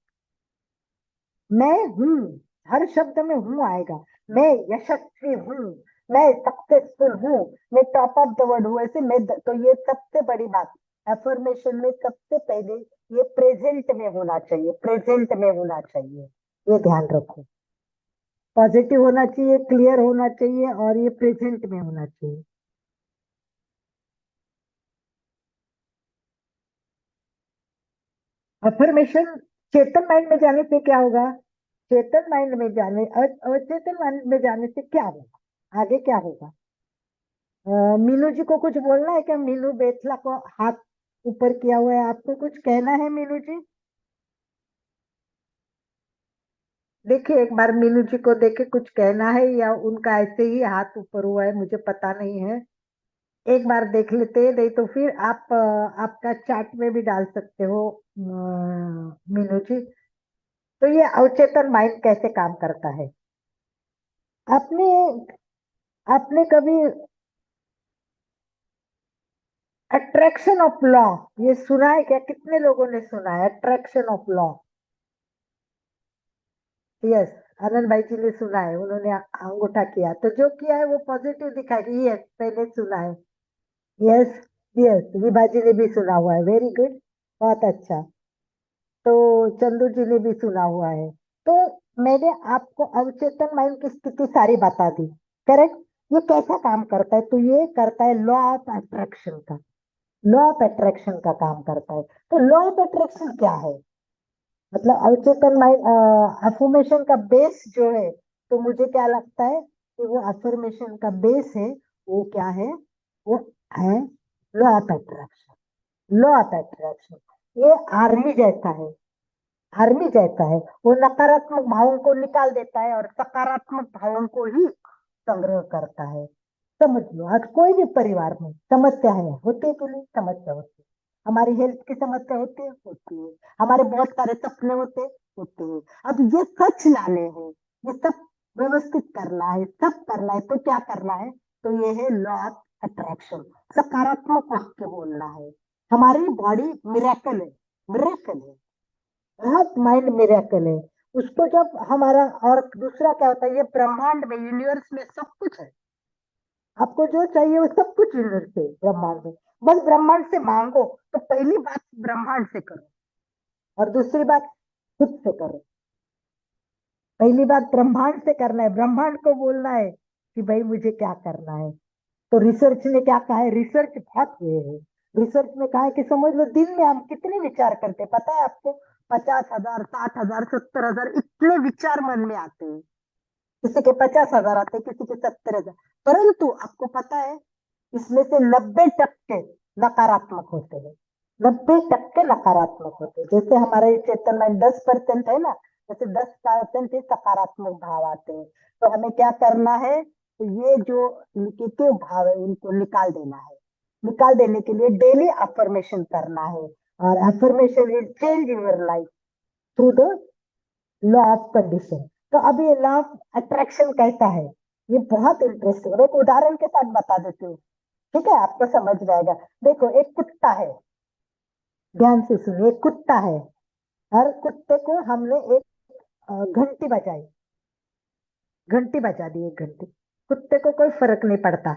मैं हूँ, हर शब्द में हूँ आएगा। मैं यशस्वी हूँ, मैं सक्सेसफुल हूँ, मैं टॉप ऑफ द वर्ल्ड हूँ, ऐसे मैं तो ये सबसे बड़ी बात एफर्मेशन में सबसे पहले ये प्रेजेंट में होना चाहिए, प्रेजेंट में होना चाहिए, ये ध्यान रखो। पॉजिटिव होना चाहिए, क्लियर होना चाहिए, और ये प्रेजेंट में होना चाहिए। अफर्मेशन चेतन माइंड में जाने से क्या होगा, चेतन माइंड में जाने, अवचेतन माइंड में जाने से क्या होगा, आगे क्या होगा? मीनू जी को कुछ बोलना है क्या? मीनू बेथला को हाथ ऊपर किया हुआ है, आपको कुछ कहना है मीनू जी? देखिए एक बार मीनू जी को देखे कुछ कहना है, या उनका ऐसे ही हाथ ऊपर हुआ है, मुझे पता नहीं है। एक बार देख लेते हैं, नहीं तो फिर आप आपका चैट में भी डाल सकते हो मीनू जी। तो ये अवचेतन माइंड कैसे काम करता है? आपने आपने कभी अट्रैक्शन ऑफ लॉ ये सुना है क्या? कितने लोगों ने सुना है अट्रैक्शन ऑफ लॉ? यस, आनंद भाई जी ने सुना है, उन्होंने अंगूठा किया, तो जो किया है वो पॉजिटिव दिखाएगी। यस, मैंने सुना है। यस, यस, विभा जी ने भी सुना हुआ है, वेरी गुड, बहुत अच्छा। तो चंदू जी ने भी सुना हुआ है। तो मैंने आपको अवचेतन माइंड की स्थिति सारी बता दी, करेक्ट? ये कैसा काम करता है? तो ये करता है लॉ ऑफ अट्रैक्शन का, लॉ ऑफ अट्रैक्शन का काम करता है। तो लॉ ऑफ अट्रैक्शन क्या है? मतलब अवचेतन माइंड अफर्मेशन का बेस जो है, तो मुझे क्या लगता है कि वो अफर्मेशन का बेस है, वो क्या है, वो है law of attraction. Law of attraction ये आर्मी जैसा है, आर्मी जैसा है, वो नकारात्मक भावों को निकाल देता है और सकारात्मक भावों को ही संग्रह करता है। समझ लो, आज कोई भी परिवार में समस्या है, होती है कि नहीं? समस्या होती है, हमारी हेल्थ की समस्या होती है, होती है, हमारे बहुत सारे सपने होते होते हैं। अब ये सच लाने हैं, ये सब व्यवस्थित करना है, सब करना है, तो क्या करना है? तो ये है लॉ ऑफ अट्रैक्शन, सकारात्मक वाक्य बोलना है। हमारी बॉडी मिरेकल है, मिरेकल है, बहुत माइंड मिरेकल है। उसको जब हमारा, और दूसरा क्या होता है, ये ब्रह्मांड में, यूनिवर्स में सब कुछ है, आपको जो चाहिए वो सब कुछ यूनिवर्स है, ब्रह्मांड में। बस ब्रह्मांड से मांगो, तो पहली बात ब्रह्मांड से करो और दूसरी बात खुद से करो। पहली बात ब्रह्मांड से करना है, ब्रह्मांड को बोलना है कि भाई मुझे क्या करना है। तो रिसर्च ने क्या कहा है, रिसर्च बहुत हुए हैं, रिसर्च में कहा है कि समझ लो दिन में हम कितने विचार करते हैं, पता है आपको? 50,000, 60,000, 70,000 इतने विचार मन में आते हैं। किसी के 50,000 आते हैं, किसी के 70,000। परंतु आपको पता है इसमें से 90% नकारात्मक होते हैं, 90% नकारात्मक होते हैं। जैसे हमारा ये चेतन माइंड 10% है ना, जैसे 10% ही सकारात्मक भाव आते हैं। तो हमें क्या करना है, तो ये जो निगेटिव भाव है उनको निकाल देना है। निकाल देने के लिए डेली अफर्मेशन करना है, और affirmation will change your life through the law of condition. तो अब ये लॉ ऑफ अट्रैक्शन कैसा है, ये बहुत इंटरेस्टिंग है। एक उदाहरण के साथ बता देती हूँ, ठीक है, आपको समझ जाएगा। देखो एक कुत्ता है, ध्यान से सुनिए, एक कुत्ता है, हर कुत्ते को हमने एक घंटी बजाई, घंटी बजा दी, एक घंटी। कुत्ते को कोई फर्क नहीं पड़ता,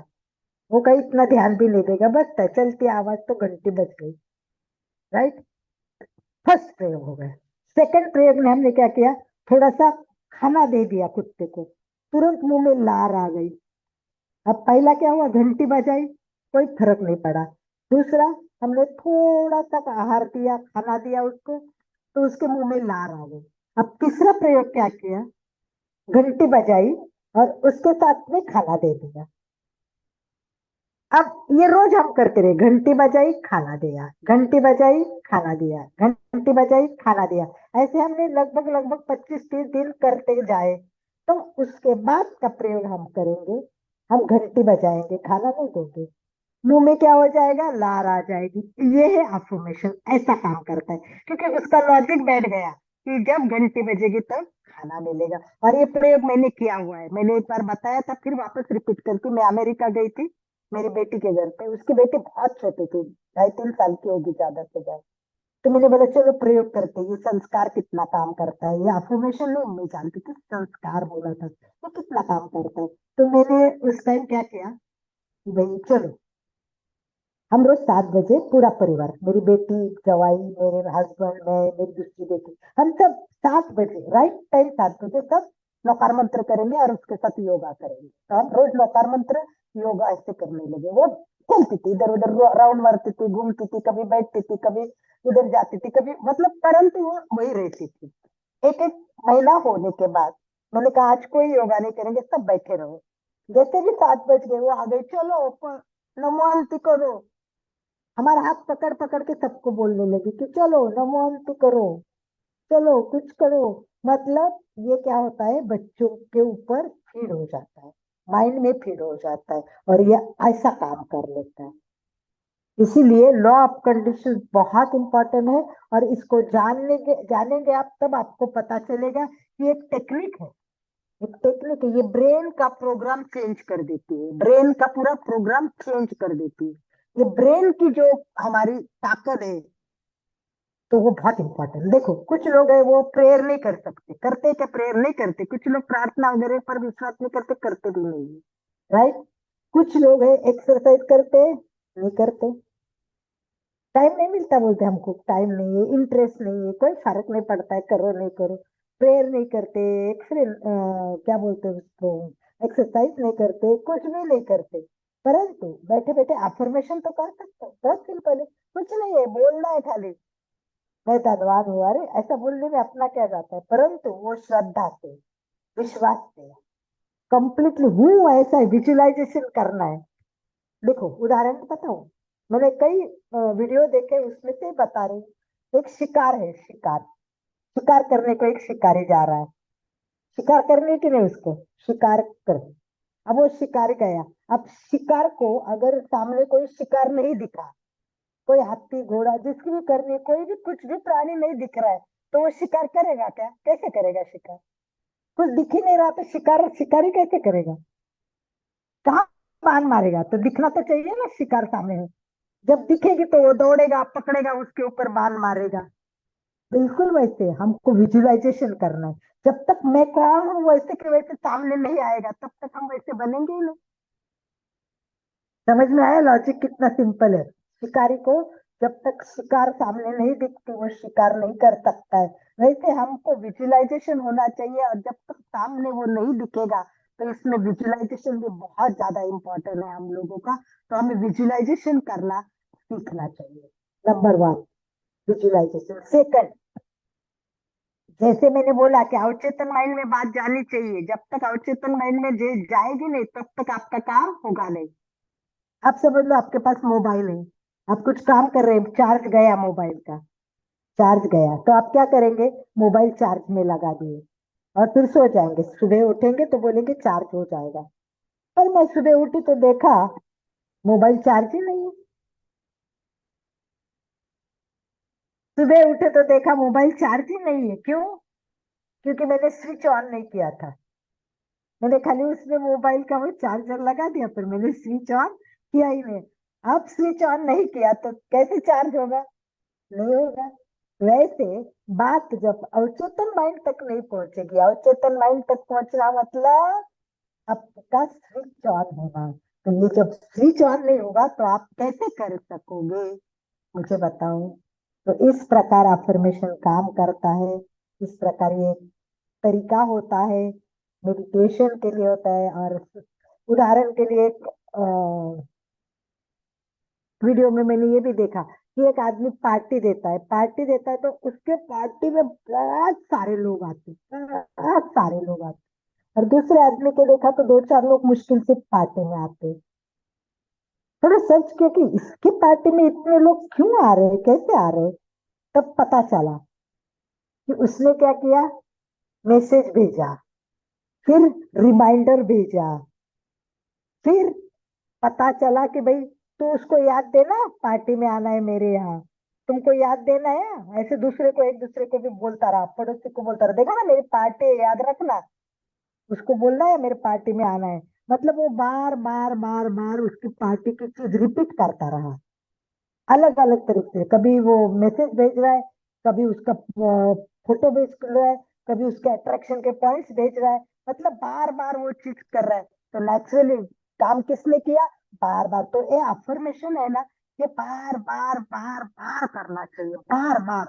वो कहीं इतना ध्यान भी नहीं देगा, बस चलती आवाज तो घंटी बज गई, राइट। फर्स्ट प्रयोग हो गया। सेकंड प्रयोग में हमने क्या किया, थोड़ा सा खाना दे दिया कुत्ते को, तुरंत मुंह में लार आ गई। अब पहला क्या हुआ, घंटी बजाई, कोई फर्क नहीं पड़ा। दूसरा, हमने थोड़ा सा आहार दिया, खाना दिया उसको, तो उसके मुंह में लार आ गई। अब तीसरा प्रयोग क्या किया, घंटी बजाई और उसके साथ में खाना दे दिया। अब ये रोज हम करते रहे, घंटी बजाई खाना दिया, घंटी बजाई खाना दिया, घंटी बजाई खाना दिया। ऐसे हमने लगभग लगभग 25-30 दिन करते जाए, तो उसके बाद का प्रयोग हम करेंगे, हम घंटी बजाएंगे, खाना नहीं देंगे, मुंह में क्या हो जाएगा, लार आ जाएगी। ये है अफर्मेशन, ऐसा काम करता है, क्योंकि उसका लॉजिक बैठ गया कि जब घंटी बजेगी तब खाना मिलेगा। और ये प्रयोग मैंने किया हुआ है, मैंने एक बार बताया था, फिर वापस रिपीट करती हूँ। मैं अमेरिका गई थी मेरी बेटी के घर पे, उसकी बेटी बहुत छोटी थी, 2.5-3 साल की होगी ज्यादा से ज्यादा। तो मैंने बोला चलो प्रयोग करते हैं, ये संस्कार कितना काम करता है, ये अफर्मेशन नहीं मैं जानती थी, संस्कार बोला था, ये कितना काम करता है। तो मैंने उस टाइम क्या किया कि भाई चलो, हम रोज 7 बजे पूरा परिवार, मेरी बेटी, जवाई, मेरे हस्बैंड, मैं, मेरी दूसरी बेटी, हम सब 7 बजे, राइट टाइम 7 बजे सब नौकार मंत्र करेंगे और उसके साथ योगा करेंगे। तो हम रोज नौकार मंत्र योगा ऐसे करने लगे। वो चलती थी इधर उधर, राउंड मारती थी, घूमती थी, कभी बैठती थी, कभी उधर जाती थी, कभी मतलब, परंतु वो वही रहती थी। एक एक महीना होने के बाद मैंने कहा आज कोई योगा नहीं करेंगे, सब बैठे रहो। जैसे भी 7 बज गए वो आ गई, चलो नमोंती करो। हमारा हाथ पकड़ पकड़ के सबको बोलने लगी कि चलो नमोंती करो, चलो कुछ करो। मतलब ये क्या होता है, बच्चों के ऊपर फीड हो जाता है, माइंड में फीड हो जाता है, और ये ऐसा काम कर लेता है। इसीलिए लॉ ऑफ कंडीशन बहुत इंपॉर्टेंट है, और इसको जानेंगे आप, तब आपको पता चलेगा कि एक टेक्निक है, एक टेक्निक है, ये ब्रेन का प्रोग्राम चेंज कर देती है, ब्रेन का पूरा प्रोग्राम चेंज कर देती है। ये ब्रेन की जो हमारी ताकत है, तो वो बहुत इंपॉर्टेंट। देखो कुछ लोग है वो प्रेयर नहीं कर सकते, करते क्या, प्रेयर नहीं करते, कुछ लोग प्रार्थना वगैरह पर विश्वास नहीं करते, करते भी नहीं है, राइट। कुछ लोग है एक्सरसाइज करते नहीं करते, टाइम नहीं मिलता, बोलते हमको टाइम नहीं है, इंटरेस्ट नहीं है, कोई फर्क नहीं पड़ता है, करो नहीं करो। प्रेयर नहीं करते, क्या बोलते हैं उसको, एक्सरसाइज नहीं करते, कुछ भी नहीं करते, परंतु बैठे बैठे अफर्मेशन तो कर सकते हैं। बहुत सिंपल है, कुछ नहीं है, बोलना है खाली, मैं धनवान हूँ, अरे ऐसा बोलने में अपना क्या जाता है, परंतु वो श्रद्धा से, विश्वास से, कंप्लीटली हूँ ऐसा विजुअलाइजेशन करना है। देखो उदाहरण बताऊं, मैंने कई वीडियो देखे, उसमें से बता रही, एक शिकार है, शिकार, शिकार करने को एक शिकारी जा रहा है, शिकार करने की नहीं, उसको शिकार कर। अब वो शिकार गया, अब शिकार को अगर सामने कोई शिकार नहीं दिखा, कोई हाथी घोड़ा जिसकी भी करनी है, कोई भी कुछ भी प्राणी नहीं दिख रहा है, तो वो शिकार करेगा क्या, कैसे करेगा शिकार, कुछ दिख ही नहीं रहा, तो शिकार शिकारी कैसे करेगा, कहाँ बाण मारेगा, तो दिखना तो चाहिए ना शिकार सामने है। जब दिखेगी तो वो दौड़ेगा, पकड़ेगा, उसके ऊपर बाण मारेगा। बिल्कुल वैसे हमको विजुअलाइजेशन करना है, जब तक मैं कौन हूँ वैसे के वैसे सामने नहीं आएगा, तब तक हम वैसे बनेंगे ही नहीं। समझ में आया लॉजिक कितना सिंपल है। शिकारी को जब तक शिकार सामने नहीं दिखती वो शिकार नहीं कर सकता है। वैसे हमको विजुअलाइजेशन होना चाहिए, और जब तक सामने वो नहीं दिखेगा तो इसमें विजुअलाइजेशन भी बहुत ज्यादा इम्पोर्टेंट है हम लोगों का। तो हमें विजुअलाइजेशन करना सीखना चाहिए। Number 1 visualisation. सेकंड, जैसे मैंने बोला कि अवचेतन माइंड में बात जानी चाहिए, जब तक अवचेतन माइंड में जाएगी नहीं तब तक आपका काम होगा नहीं। आप समझ लो आपके पास मोबाइल है, आप कुछ काम कर रहे हैं, चार्ज गया मोबाइल का, चार्ज गया तो आप क्या करेंगे, मोबाइल चार्ज में लगा दिए और फिर सो जाएंगे। सुबह उठेंगे तो बोलेंगे चार्ज हो जाएगा, पर मैं सुबह उठी तो देखा मोबाइल चार्ज ही नहीं है। सुबह उठे तो देखा मोबाइल चार्ज ही नहीं है। क्यों? क्योंकि मैंने स्विच ऑन नहीं किया था। मैंने खाली उसमें मोबाइल का वो चार्जर लगा दिया, पर मैंने स्विच ऑन किया ही नहीं। अब स्विच ऑन नहीं किया तो कैसे चार्ज होगा? नहीं होगा। वैसे बात जब अवचेतन माइंड तक नहीं पहुंचेगी, अवचेतन माइंड तक पहुंचना मतलब आपका स्विच ऑन होना। तो ये जब स्विच ऑन नहीं होगा तो आप कैसे कर सकोगे, मुझे बताओ। तो इस प्रकार अफर्मेशन काम करता है, इस प्रकार ये तरीका होता है, मेडिटेशन के लिए होता है। और उदाहरण के लिए एक वीडियो में मैंने ये भी देखा कि एक आदमी पार्टी देता है तो उसके पार्टी में बहुत सारे लोग आते हैं, बहुत सारे लोग आते हैं। और दूसरे आदमी को देखा तो 2-4 लोग मुश्किल से पार्टी में आते हैं। थोड़ा सर्च किया कि इसकी पार्टी में इतने लोग क्यों आ रहे हैं, कैसे आ रहे हैं। तब पता चला कि उसने क्या किया, मैसेज भेजा, फिर रिमाइंडर भेजा, फिर पता चला कि भाई तू उसको याद देना पार्टी में आना है मेरे यहाँ, तुमको याद देना है। ऐसे दूसरे को एक दूसरे को भी बोलता रहा, पड़ोसी को बोलता रहा, देखा ना मेरी पार्टी है याद रखना, उसको बोलना है मेरे पार्टी में आना है। मतलब वो बार बार बार बार उसकी पार्टी की चीज रिपीट करता रहा, अलग अलग तरीके से। कभी वो मैसेज भेज रहा है, कभी उसका फोटो भेज रहा है, कभी उसके अट्रैक्शन के पॉइंट्स भेज रहा है, मतलब बार बार वो चीज कर रहा है। तो नेचुरली काम किसने किया, बार बार। तो ये अफर्मेशन है ना, ये बार बार बार बार करना चाहिए, बार बार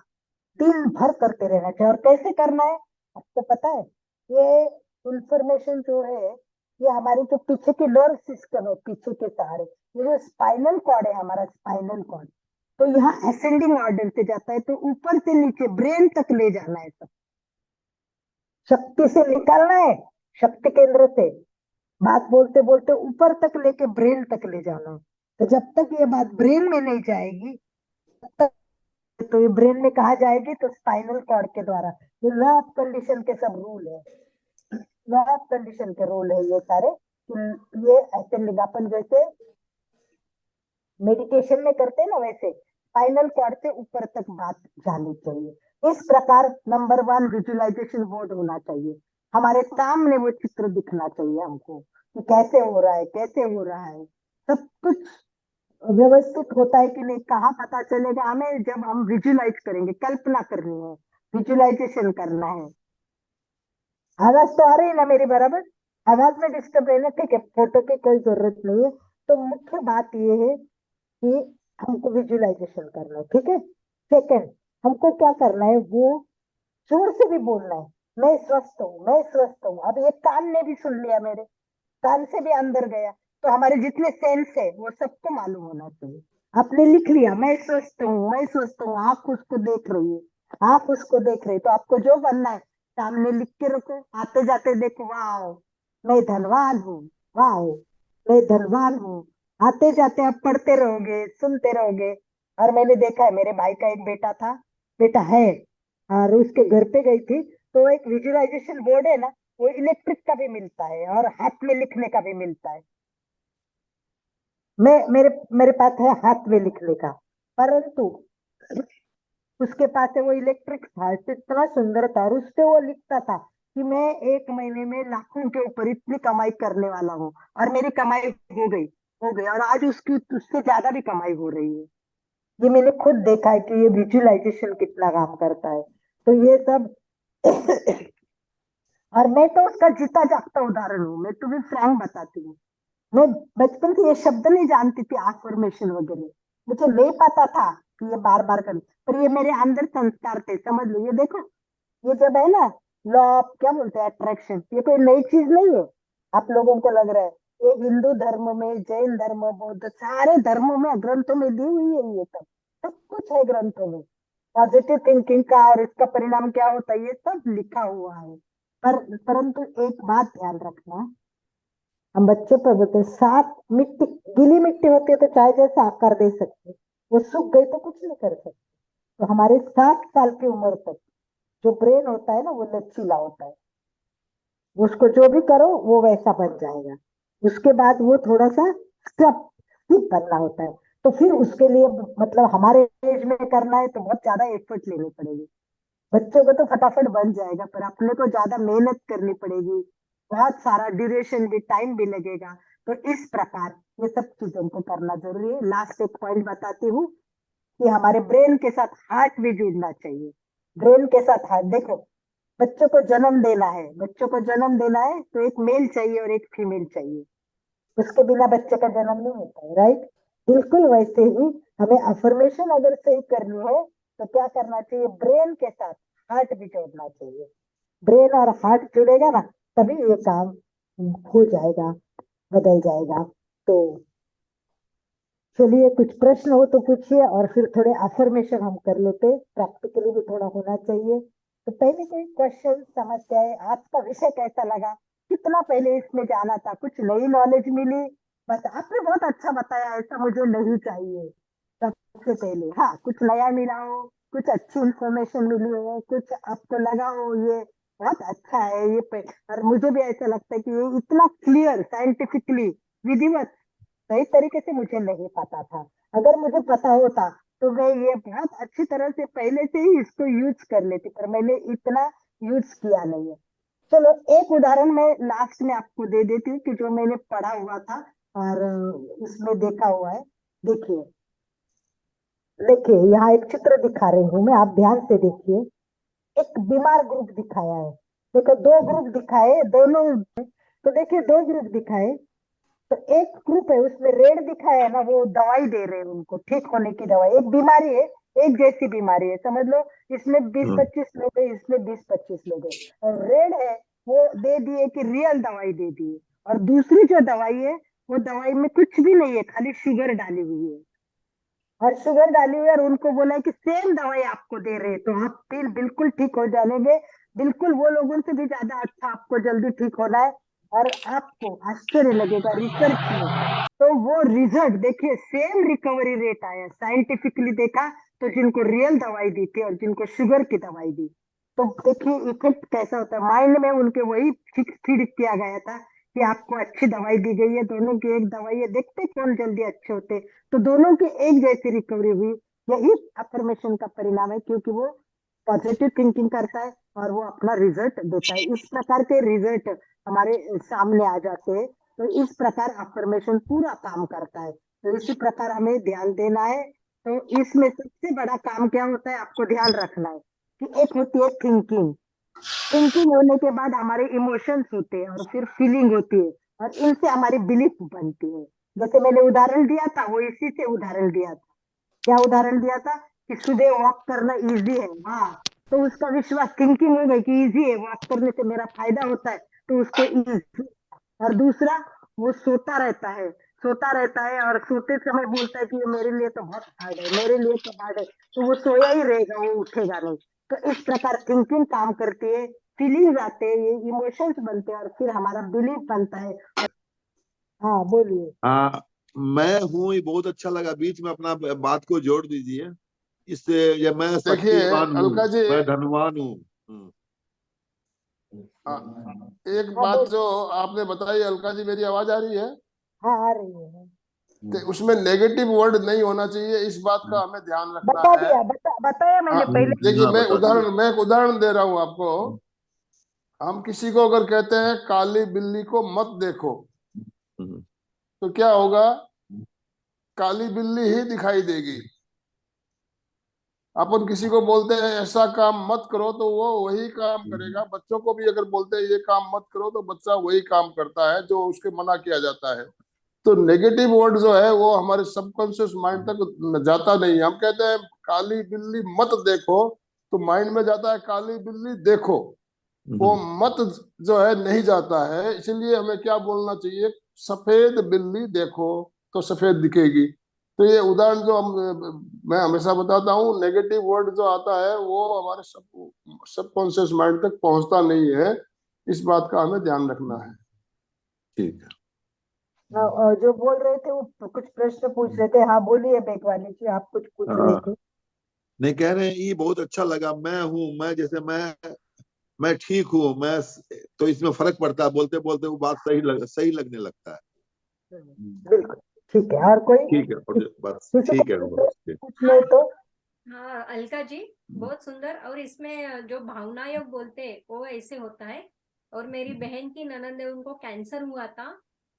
दिन भर करते रहना चाहिए। और कैसे करना है आपको पता है, ये इंफॉर्मेशन जो है ये हमारी जो पीछे की नर्व सिस्टम है, पीछे के सहारे, ये जो स्पाइनल कॉर्ड है हमारा, स्पाइनल कॉर्ड, तो यहाँ असेंडिंग ऑर्डर से जाता है, तो ऊपर से नीचे ब्रेन तक ले जाना है सब, शक्ति से निकालना है, शक्ति केंद्र से बात बोलते बोलते ऊपर तक लेके ब्रेन तक ले जाना है। तो जब तक ये बात ब्रेन में नहीं जाएगी तब तक, तो ये ब्रेन में कहा जाएगी, तो स्पाइनल कॉर्ड के द्वारा। ये लॉ ऑफ कंडीशन के सब रूल है, लॉ ऑफ कंडीशन के रूल है ये सारे। ये असेंडिंग अपन जैसे मेडिटेशन में करते हैं ना, वैसे स्पाइनल कॉर्ड से ऊपर तक बात जानी चाहिए। इस प्रकार नंबर 1 विजुअलाइजेशन बोर्ड होना चाहिए, हमारे सामने वो चित्र दिखना चाहिए हमको कि कैसे हो रहा है, कैसे हो रहा है, सब कुछ व्यवस्थित होता है कि नहीं, कहाँ पता चलेगा हमें, जब हम विजुअलाइज करेंगे, कल्पना करनी है, विजुअलाइजेशन करना है। आवाज तो आ रही है ना मेरी बराबर? आवाज में डिस्टर्ब रहना, ठीक है, फोटो की कोई जरूरत नहीं है। तो मुख्य बात ये है कि हमको विजुअलाइजेशन करना है, ठीक है। सेकंड, हमको क्या करना है, वो जोर से भी बोलना है, मैं स्वस्थ हूँ, मैं स्वस्थ हूँ। अब ये कान ने भी सुन लिया, मेरे कान से भी अंदर गया, तो हमारे जितने सेंस है वो सबको मालूम होना चाहिए। आपने लिख लिया मैं स्वस्थ हूँ, मैं स्वस्थ हूँ, आप उसको देख रही है, आप उसको देख रहे, तो आपको जो बनना है सामने लिख के रखो, आते जाते देखो, वाह मैं धनवान हूँ, वाह मैं धनवान हूँ। आते जाते आप पढ़ते रहोगे, सुनते रहोगे। और मैंने देखा है, मेरे भाई का एक बेटा था, बेटा है, और उसके घर पे गई थी, तो एक विजुअलाइजेशन बोर्ड है ना, वो इलेक्ट्रिक का भी मिलता है और हाथ में लिखने का भी मिलता है। मैं मेरे मेरे पास है हाथ में लिखने का, परंतु उसके पास है वो इलेक्ट्रिक था, इतना सुंदर था, और उससे वो लिखता था कि मैं 1 महीने में लाखों के ऊपर इतनी कमाई करने वाला हूँ, और मेरी कमाई हो गई, और आज उसकी उससे ज्यादा भी कमाई हो रही है। ये मैंने खुद देखा है कि ये विजुअलाइजेशन कितना काम करता है। तो ये सब और मैं तो उसका जीता जागता उदाहरण हूँ, मैं तुम्हें फ्रैंक बताती हूँ। मैं बचपन से ये शब्द नहीं जानती थी, अफर्मेशन वगैरह, मुझे नहीं पता था कि ये बार बार कर, पर ये मेरे अंदर संस्कार थे, समझ लो। ये देखो, ये जब है ना, लॉ ऑफ क्या बोलते हैं, अट्रैक्शन, ये कोई नई चीज नहीं है। आप लोगों को लग रहा है ये हिंदू धर्म में, जैन धर्म, बौद्ध, सारे धर्मों में, ग्रंथों में दी हुई है, ये सब सब कुछ है ग्रंथों में। पॉजिटिव थिंकिंग का और इसका परिणाम क्या होता है, ये सब लिखा हुआ है। परंतु एक बात ध्यान रखना, हम बच्चे पर बोलते हैं, साफ मिट्टी, गीली मिट्टी होती है तो चाहे जैसा आकार दे सकते, वो सूख गई तो कुछ नहीं कर सकते। तो हमारे 60 साल की उम्र तक जो ब्रेन होता है ना, वो लचीला होता है, उसको जो भी करो वो वैसा बन जाएगा। उसके बाद वो थोड़ा सा स्टेप करना होता है, तो फिर उसके लिए मतलब हमारे एज में करना है तो बहुत ज्यादा एफर्ट लेनी पड़ेगी। बच्चों को तो फटाफट बन जाएगा, पर अपने को ज्यादा मेहनत करनी पड़ेगी, बहुत सारा ड्यूरेशन भी, टाइम भी लगेगा। तो इस प्रकार ये सब चीजों को करना जरूरी है। लास्ट एक पॉइंट बताती हूँ कि हमारे ब्रेन के साथ हार्ट भी जुड़ना चाहिए। ब्रेन के साथ हार्ट, देखो, बच्चों को जन्म देना है, बच्चों को जन्म देना है तो एक मेल चाहिए और एक फीमेल चाहिए, उसके बिना बच्चे का जन्म नहीं होता है, राइट। बिल्कुल वैसे ही हमें अफर्मेशन अगर सही करनी है तो क्या करना चाहिए, ब्रेन के साथ हार्ट भी जोड़ना चाहिए। ब्रेन और हार्ट जुड़ेगा ना, तभी ये काम हो जाएगा, बदल जाएगा। तो चलिए, कुछ प्रश्न हो तो पूछिए, और फिर थोड़े अफर्मेशन हम कर लेते, प्रैक्टिकली भी थोड़ा होना चाहिए। तो पहले कोई क्वेश्चन, समस्याएं, आज का विषय कैसा लगा, कितना पहले इसमें जाना था, कुछ नई नॉलेज मिली? बस आपने बहुत अच्छा बताया, ऐसा मुझे नहीं चाहिए। सबसे पहले हाँ, कुछ नया मिला हो, कुछ अच्छी इंफॉर्मेशन मिली हो, कुछ आपको लगा हो ये बहुत अच्छा है, और मुझे भी ऐसा लगता है कि ये इतना क्लियर, साइंटिफिकली, विधिवत, सही तरीके से मुझे नहीं पता था। अगर मुझे पता होता तो मैं ये बहुत अच्छी तरह से पहले से ही इसको यूज कर लेती, पर मैंने इतना यूज किया नहीं है। चलो, एक उदाहरण मैं लास्ट में आपको दे देती हूँ कि जो मैंने पढ़ा हुआ था और इसमें देखा हुआ है। देखिए, देखिए यहाँ एक चित्र दिखा रही हूँ मैं, आप ध्यान से देखिए। एक बीमार ग्रुप दिखाया है, देखो, दो ग्रुप दिखाए, दोनों, तो देखिए दो ग्रुप दिखाए। तो एक ग्रुप है उसमें रेड दिखाया है ना, वो दवाई दे रहे हैं उनको, ठीक होने की दवाई। एक बीमारी है, एक जैसी बीमारी है, समझ लो। इसमें 20-25 लोग है, इसमें 20-25 लोग है, और रेड है वो दे दिए कि रियल दवाई दे दी, और दूसरी जो दवाई है वो दवाई में कुछ भी नहीं है, खाली शुगर डाली हुई है, और शुगर डाली हुई है, और उनको बोला है कि सेम दवाई आपको दे रहे हैं तो आप फिर बिल्कुल ठीक हो जाएंगे, बिल्कुल वो लोगों से भी ज्यादा अच्छा आपको जल्दी ठीक होना है। और आपको आश्चर्य लगेगा, रिसर्च में तो वो रिजल्ट देखिए, सेम रिकवरी रेट आया, साइंटिफिकली देखा तो, जिनको रियल दवाई दी थी और जिनको शुगर की दवाई दी। तो देखिए इफेक्ट कैसा होता है, माइंड में उनके वही फिक्स फीड किया गया था कि आपको अच्छी दवाई दी गई है, दोनों की एक दवाई है, देखते कौन जल्दी अच्छे होते, तो दोनों की एक जैसी रिकवरी हुई। यही अफर्मेशन का परिणाम है, क्योंकि वो पॉजिटिव थिंकिंग करता है और वो अपना रिजल्ट देता है। इस प्रकार के रिजल्ट हमारे सामने आ जाते हैं। तो इस प्रकार अफर्मेशन पूरा काम करता है, तो इसी प्रकार हमें ध्यान देना है। तो इसमें सबसे बड़ा काम क्या होता है, आपको ध्यान रखना है कि एक होती है थिंकिंग, थिंकिंग होने के बाद हमारे इमोशंस होते हैं, और फिर फीलिंग होती है, और इनसे हमारी बिलीफ बनती है। जैसे मैंने उदाहरण दिया था, वो इसी से उदाहरण दिया था। क्या उदाहरण दिया था कि सुबह वॉक करना इजी है, वाह, तो उसका विश्वास, थिंकिंग हो गई कि इजी है, वॉक करने से मेरा फायदा होता है, तो उसको इजी। और दूसरा, वो सोता रहता है, सोता रहता है और सोते समय बोलता है कि ये मेरे लिए तो बहुत हार्ड है, मेरे लिए तो हार्ड है, तो वो सोया ही रहेगा, वो उठेगा नहीं। तो इस प्रकार थिंकिंग काम करती है, फीलिंग्स आते हैं, ये इमोशंस बनते हैं, और फिर हमारा बिलीफ बनता है। हाँ, बोलिए। मैं हूँ, ये बहुत अच्छा लगा, बीच में अपना बात को जोड़ दीजिए, इससे ये मैं देखिए शक्तिवान हूँ, अलका जी, मैं धनवान हूँ। एक हाँ, बात जो आपने बताई अलका जी, मेरी आवाज आ रही है? हाँ, आ रही है। कि उसमें नेगेटिव वर्ड नहीं होना चाहिए, इस बात का हमें ध्यान रखना बता है। दिया, बताया मैंने पहले। देखिए, बता दिया। मैं एक उदाहरण दे रहा हूं आपको। हम किसी को अगर कहते हैं काली बिल्ली को मत देखो, तो क्या होगा, काली बिल्ली ही दिखाई देगी। अपन किसी को बोलते हैं ऐसा काम मत करो, तो वो वही काम करेगा। बच्चों को भी अगर बोलते हैं ये काम मत करो, तो बच्चा वही काम करता है जो उसके मना किया जाता है। तो नेगेटिव वर्ड जो है वो हमारे सबकॉन्शियस माइंड तक जाता नहीं है। हम कहते हैं काली बिल्ली मत देखो, तो माइंड में जाता है काली बिल्ली देखो, वो मत जो है नहीं जाता है। इसलिए हमें क्या बोलना चाहिए, सफेद बिल्ली देखो तो सफेद दिखेगी। तो ये उदाहरण जो मैं हमेशा बताता हूँ, नेगेटिव वर्ड जो आता है वो हमारे सबकॉन्शियस माइंड तक पहुंचता नहीं है। इस बात का हमें ध्यान रखना है। ठीक है। जो बोल रहे थे वो कुछ प्रश्न पूछ रहे थे। हाँ बोलिए बेगवानी जी, आप कुछ पूछ रहे हाँ, थे। नहीं कह रहे हैं ये बहुत अच्छा लगा, मैं हूँ, मैं जैसे मैं ठीक हूँ, मैं, तो इसमें फर्क पड़ता है, बोलते बोलते वो बात सही लगने लगता है। बिल्कुल ठीक है। और कोई ठीक है, और बस किसी ठीक है, को बस ठीक। पूछने तो? हाँ अलका जी, बहुत सुंदर। और इसमें जो भावना योग बोलते हैं वो ऐसे होता है। और मेरी बहन की ननद है, उनको कैंसर हुआ था,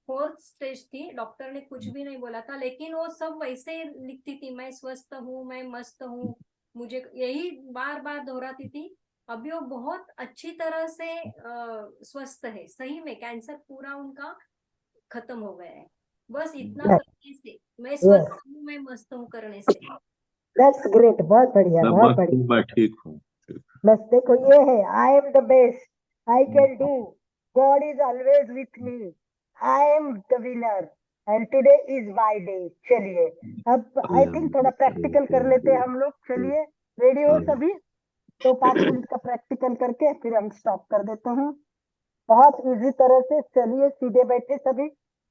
4th स्टेज थी, डॉक्टर ने कुछ भी नहीं बोला था, लेकिन वो सब वैसे ही लिखती थी, मैं स्वस्थ हूँ, मैं मस्त हूँ, मुझे यही बार बार दोहराती थी। अभी वो बहुत अच्छी तरह से स्वस्थ है, सही में कैंसर पूरा उनका खत्म हो गया है। बस इतना करने से, मैं स्वस्थ हूँ, मैं मस्त हूँ करने से। दैट्स ग्रेट, बहुत बढ़िया, मैं बहुत मस्त बढ़िया। हूँ, मैं ठीक हूँ। बस देखो ये है, आई am the best, I can do, God is always with me, I am the winner and today is my day. चलिए अब आई थिंक थोड़ा प्रैक्टिकल कर लेते हैं हम लोग। चलिए रेडी हो सभी? तो 5 मिनट का प्रैक्टिकल करके फिर हम स्टॉप कर देते हैं। बहुत इजी तरह से। चलिए सीधे बैठे सभी,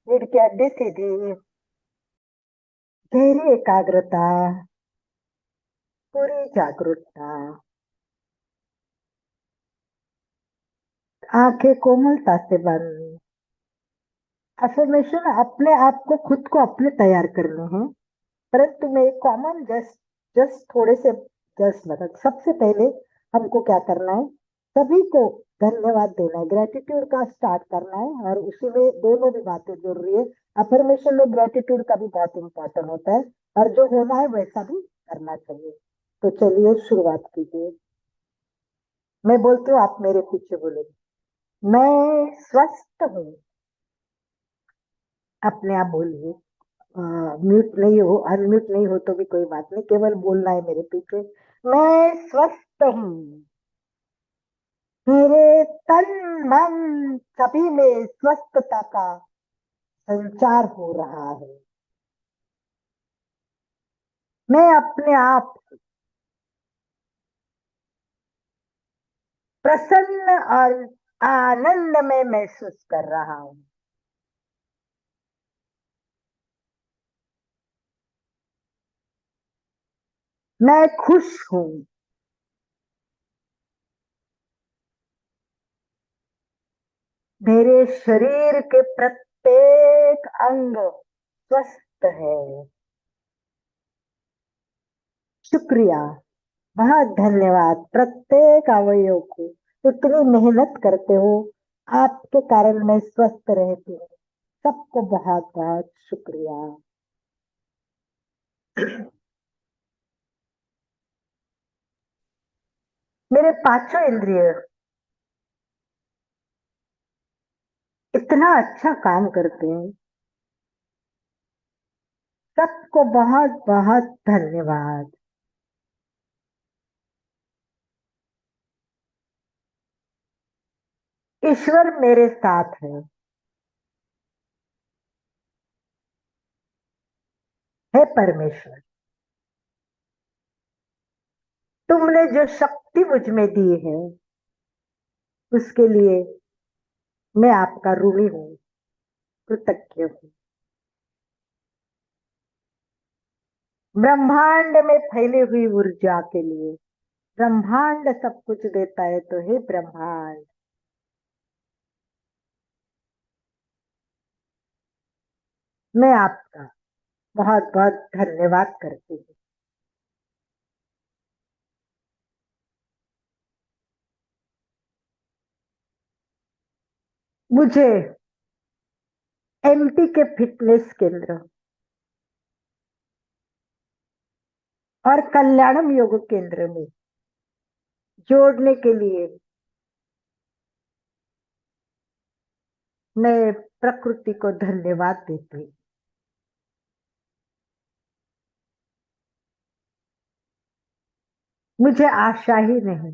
रीढ़ की हड्डी सीधी, गहरी एकाग्रता, पूरी जागरूकता, आंखें कोमलता से बंद। अफर्मेशन अपने आप को, खुद को अपने तैयार करने हैं, परंतु मैं एक कॉमन जस्ट जस्ट थोड़े से जस्ट बता। सबसे पहले हमको क्या करना है, सभी को धन्यवाद देना है, ग्रेटिट्यूड का स्टार्ट करना है। और उसी में दोनों भी बातें जरूरी है। अफर्मेशन में ग्रेटिट्यूड का भी बहुत इंपॉर्टेंट होता है, और जो होना है वैसा भी करना चाहिए। तो चलिए शुरुआत कीजिए। मैं बोलती हूँ, आप मेरे पीछे बोलेंगे। मैं स्वस्थ हूँ। अपने आप बोलिए, म्यूट नहीं हो, अनम्यूट नहीं हो तो भी कोई बात नहीं, केवल बोलना है मेरे पीछे। मैं स्वस्थ हूँ। मेरे तन मन सभी में स्वस्थता का संचार हो रहा है। मैं अपने आप प्रसन्न और आनंद में महसूस कर रहा हूँ। मैं खुश हूँ। मेरे शरीर के प्रत्येक अंग स्वस्थ है। शुक्रिया, बहुत धन्यवाद। प्रत्येक अवयव को इतनी मेहनत करते हो, आपके कारण मैं स्वस्थ रहती हूँ। सबको बहुत बहुत शुक्रिया। मेरे पांचों इंद्रिय इतना अच्छा काम करते हैं। सबको बहुत बहुत धन्यवाद। ईश्वर मेरे साथ है। हे परमेश्वर, तुमने जो शक्ति मुझ में दी है उसके लिए मैं आपका ऋणी हूँ, कृतज्ञ हूँ। ब्रह्मांड में फैली हुई ऊर्जा के लिए, ब्रह्मांड सब कुछ देता है, तो हे ब्रह्मांड, मैं आपका बहुत बहुत धन्यवाद करती हूँ। मुझे एमपी के फिटनेस केंद्र और कल्याणम योग केंद्र में जोड़ने के लिए मैं प्रकृति को धन्यवाद देती हूँ। मुझे आशा ही नहीं,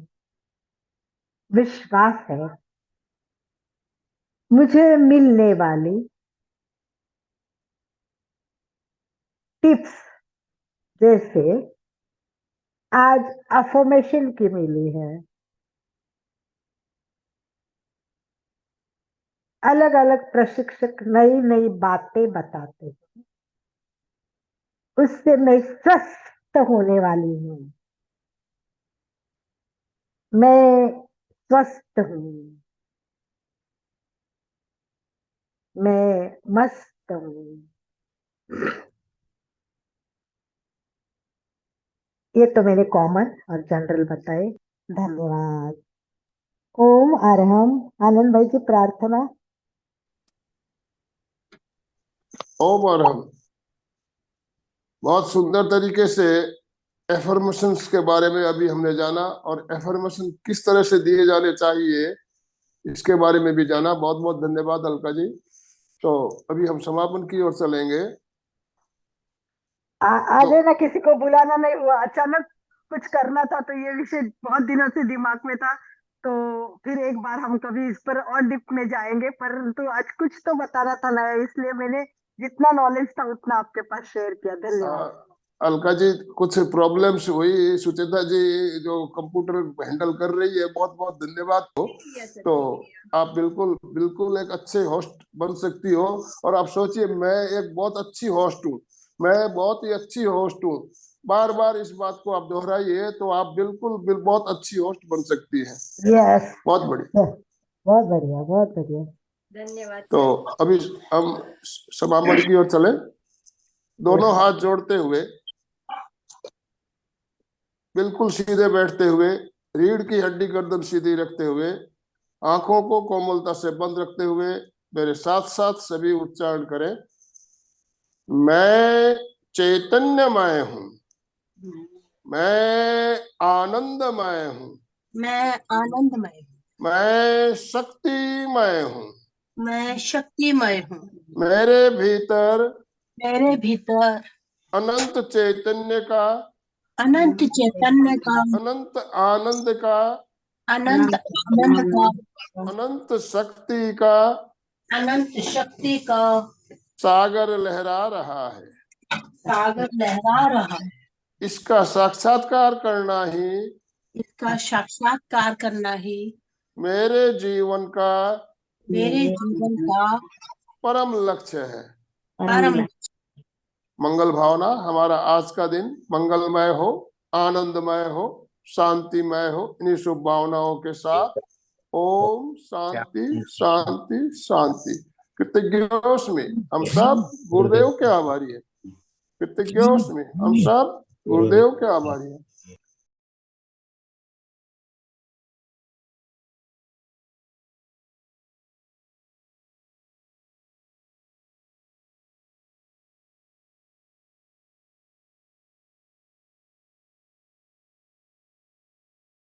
विश्वास है मुझे मिलने वाली टिप्स जैसे आज अफर्मेशन की मिली है, अलग अलग प्रशिक्षक नई नई बातें बताते हैं, उससे मैं स्वस्थ होने वाली हूँ। मैं स्वस्थ हूँ, मैं मस्त हूँ। ये तो मैंने कॉमन और जनरल बताए। धन्यवाद। ओम अरहम। आनंद भाई की प्रार्थना। ओम और हम बहुत सुंदर तरीके से एफर्मेशंस के बारे में अभी हमने जाना और एफर्मेशन किस तरह से दिए जाने चाहिए इसके बारे में भी जाना। बहुत बहुत धन्यवाद अलका जी। तो अभी हम समापन की ओर चलेंगे। आज है ना, किसी को बुलाना नहीं हुआ, अचानक कुछ करना था तो ये विषय बहुत दिनों से दिमाग में था, तो फिर एक बार हम कभी इस पर और डिप में जाएंगे, परंतु आज कुछ तो बताना था नया, इसलिए मैंने जितना नॉलेज था उतना आपके पास शेयर किया। धन्यवाद। अलका जी, कुछ प्रॉब्लम्स हुई, सुचेता जी जो कंप्यूटर हैंडल कर रही है, बहुत बहुत धन्यवाद हो। तो आप बिल्कुल बिल्कुल एक अच्छे होस्ट बन सकती हो। और आप सोचिए, मैं एक बहुत अच्छी होस्ट हूँ, मैं बहुत ही अच्छी होस्ट हूँ। बार बार इस बात को आप दोहराइए तो आप बिल्कुल बहुत अच्छी होस्ट बन सकती हैं। यस, बहुत बढ़िया, बहुत बढ़िया, बहुत बढ़िया। धन्यवाद तो सर। अभी हम समापन की ओर चले। दोनों हाथ जोड़ते हुए, बिल्कुल सीधे बैठते हुए, रीढ़ की हड्डी गर्दन सीधी रखते हुए, आंखों को कोमलता से बंद रखते हुए मेरे साथ साथ सभी उच्चारण करें। मैं चैतन्यमय हूँ, मैं आनंदमय हूँ, मैं आनंदमय हूँ, मैं शक्तिमय हूँ, मैं शक्तिमय हूँ, मेरे भीतर मेरे भीतर अनंत चैतन्य का, अनंत चैतन्य का, अनंत आनंद का, अनंत आनंद का, अनंत शक्ति का अनंत शक्ति का सागर लहरा रहा है। सागर लहरा रहा है। इसका साक्षात्कार करना ही, इसका साक्षात्कार करना ही मेरे जीवन का मेरे जीवन का परम लक्ष्य है। परम लक्ष्य। मंगल भावना, हमारा आज का दिन मंगलमय हो, आनंदमय हो, शांतिमय हो। इन्हीं शुभ भावनाओं के साथ ओम शांति शांति शांति। कृतज्ञोस्मि, हम सब गुरुदेव के आभारी है। कृतज्ञोस्मि, हम सब गुरुदेव के आभारी है।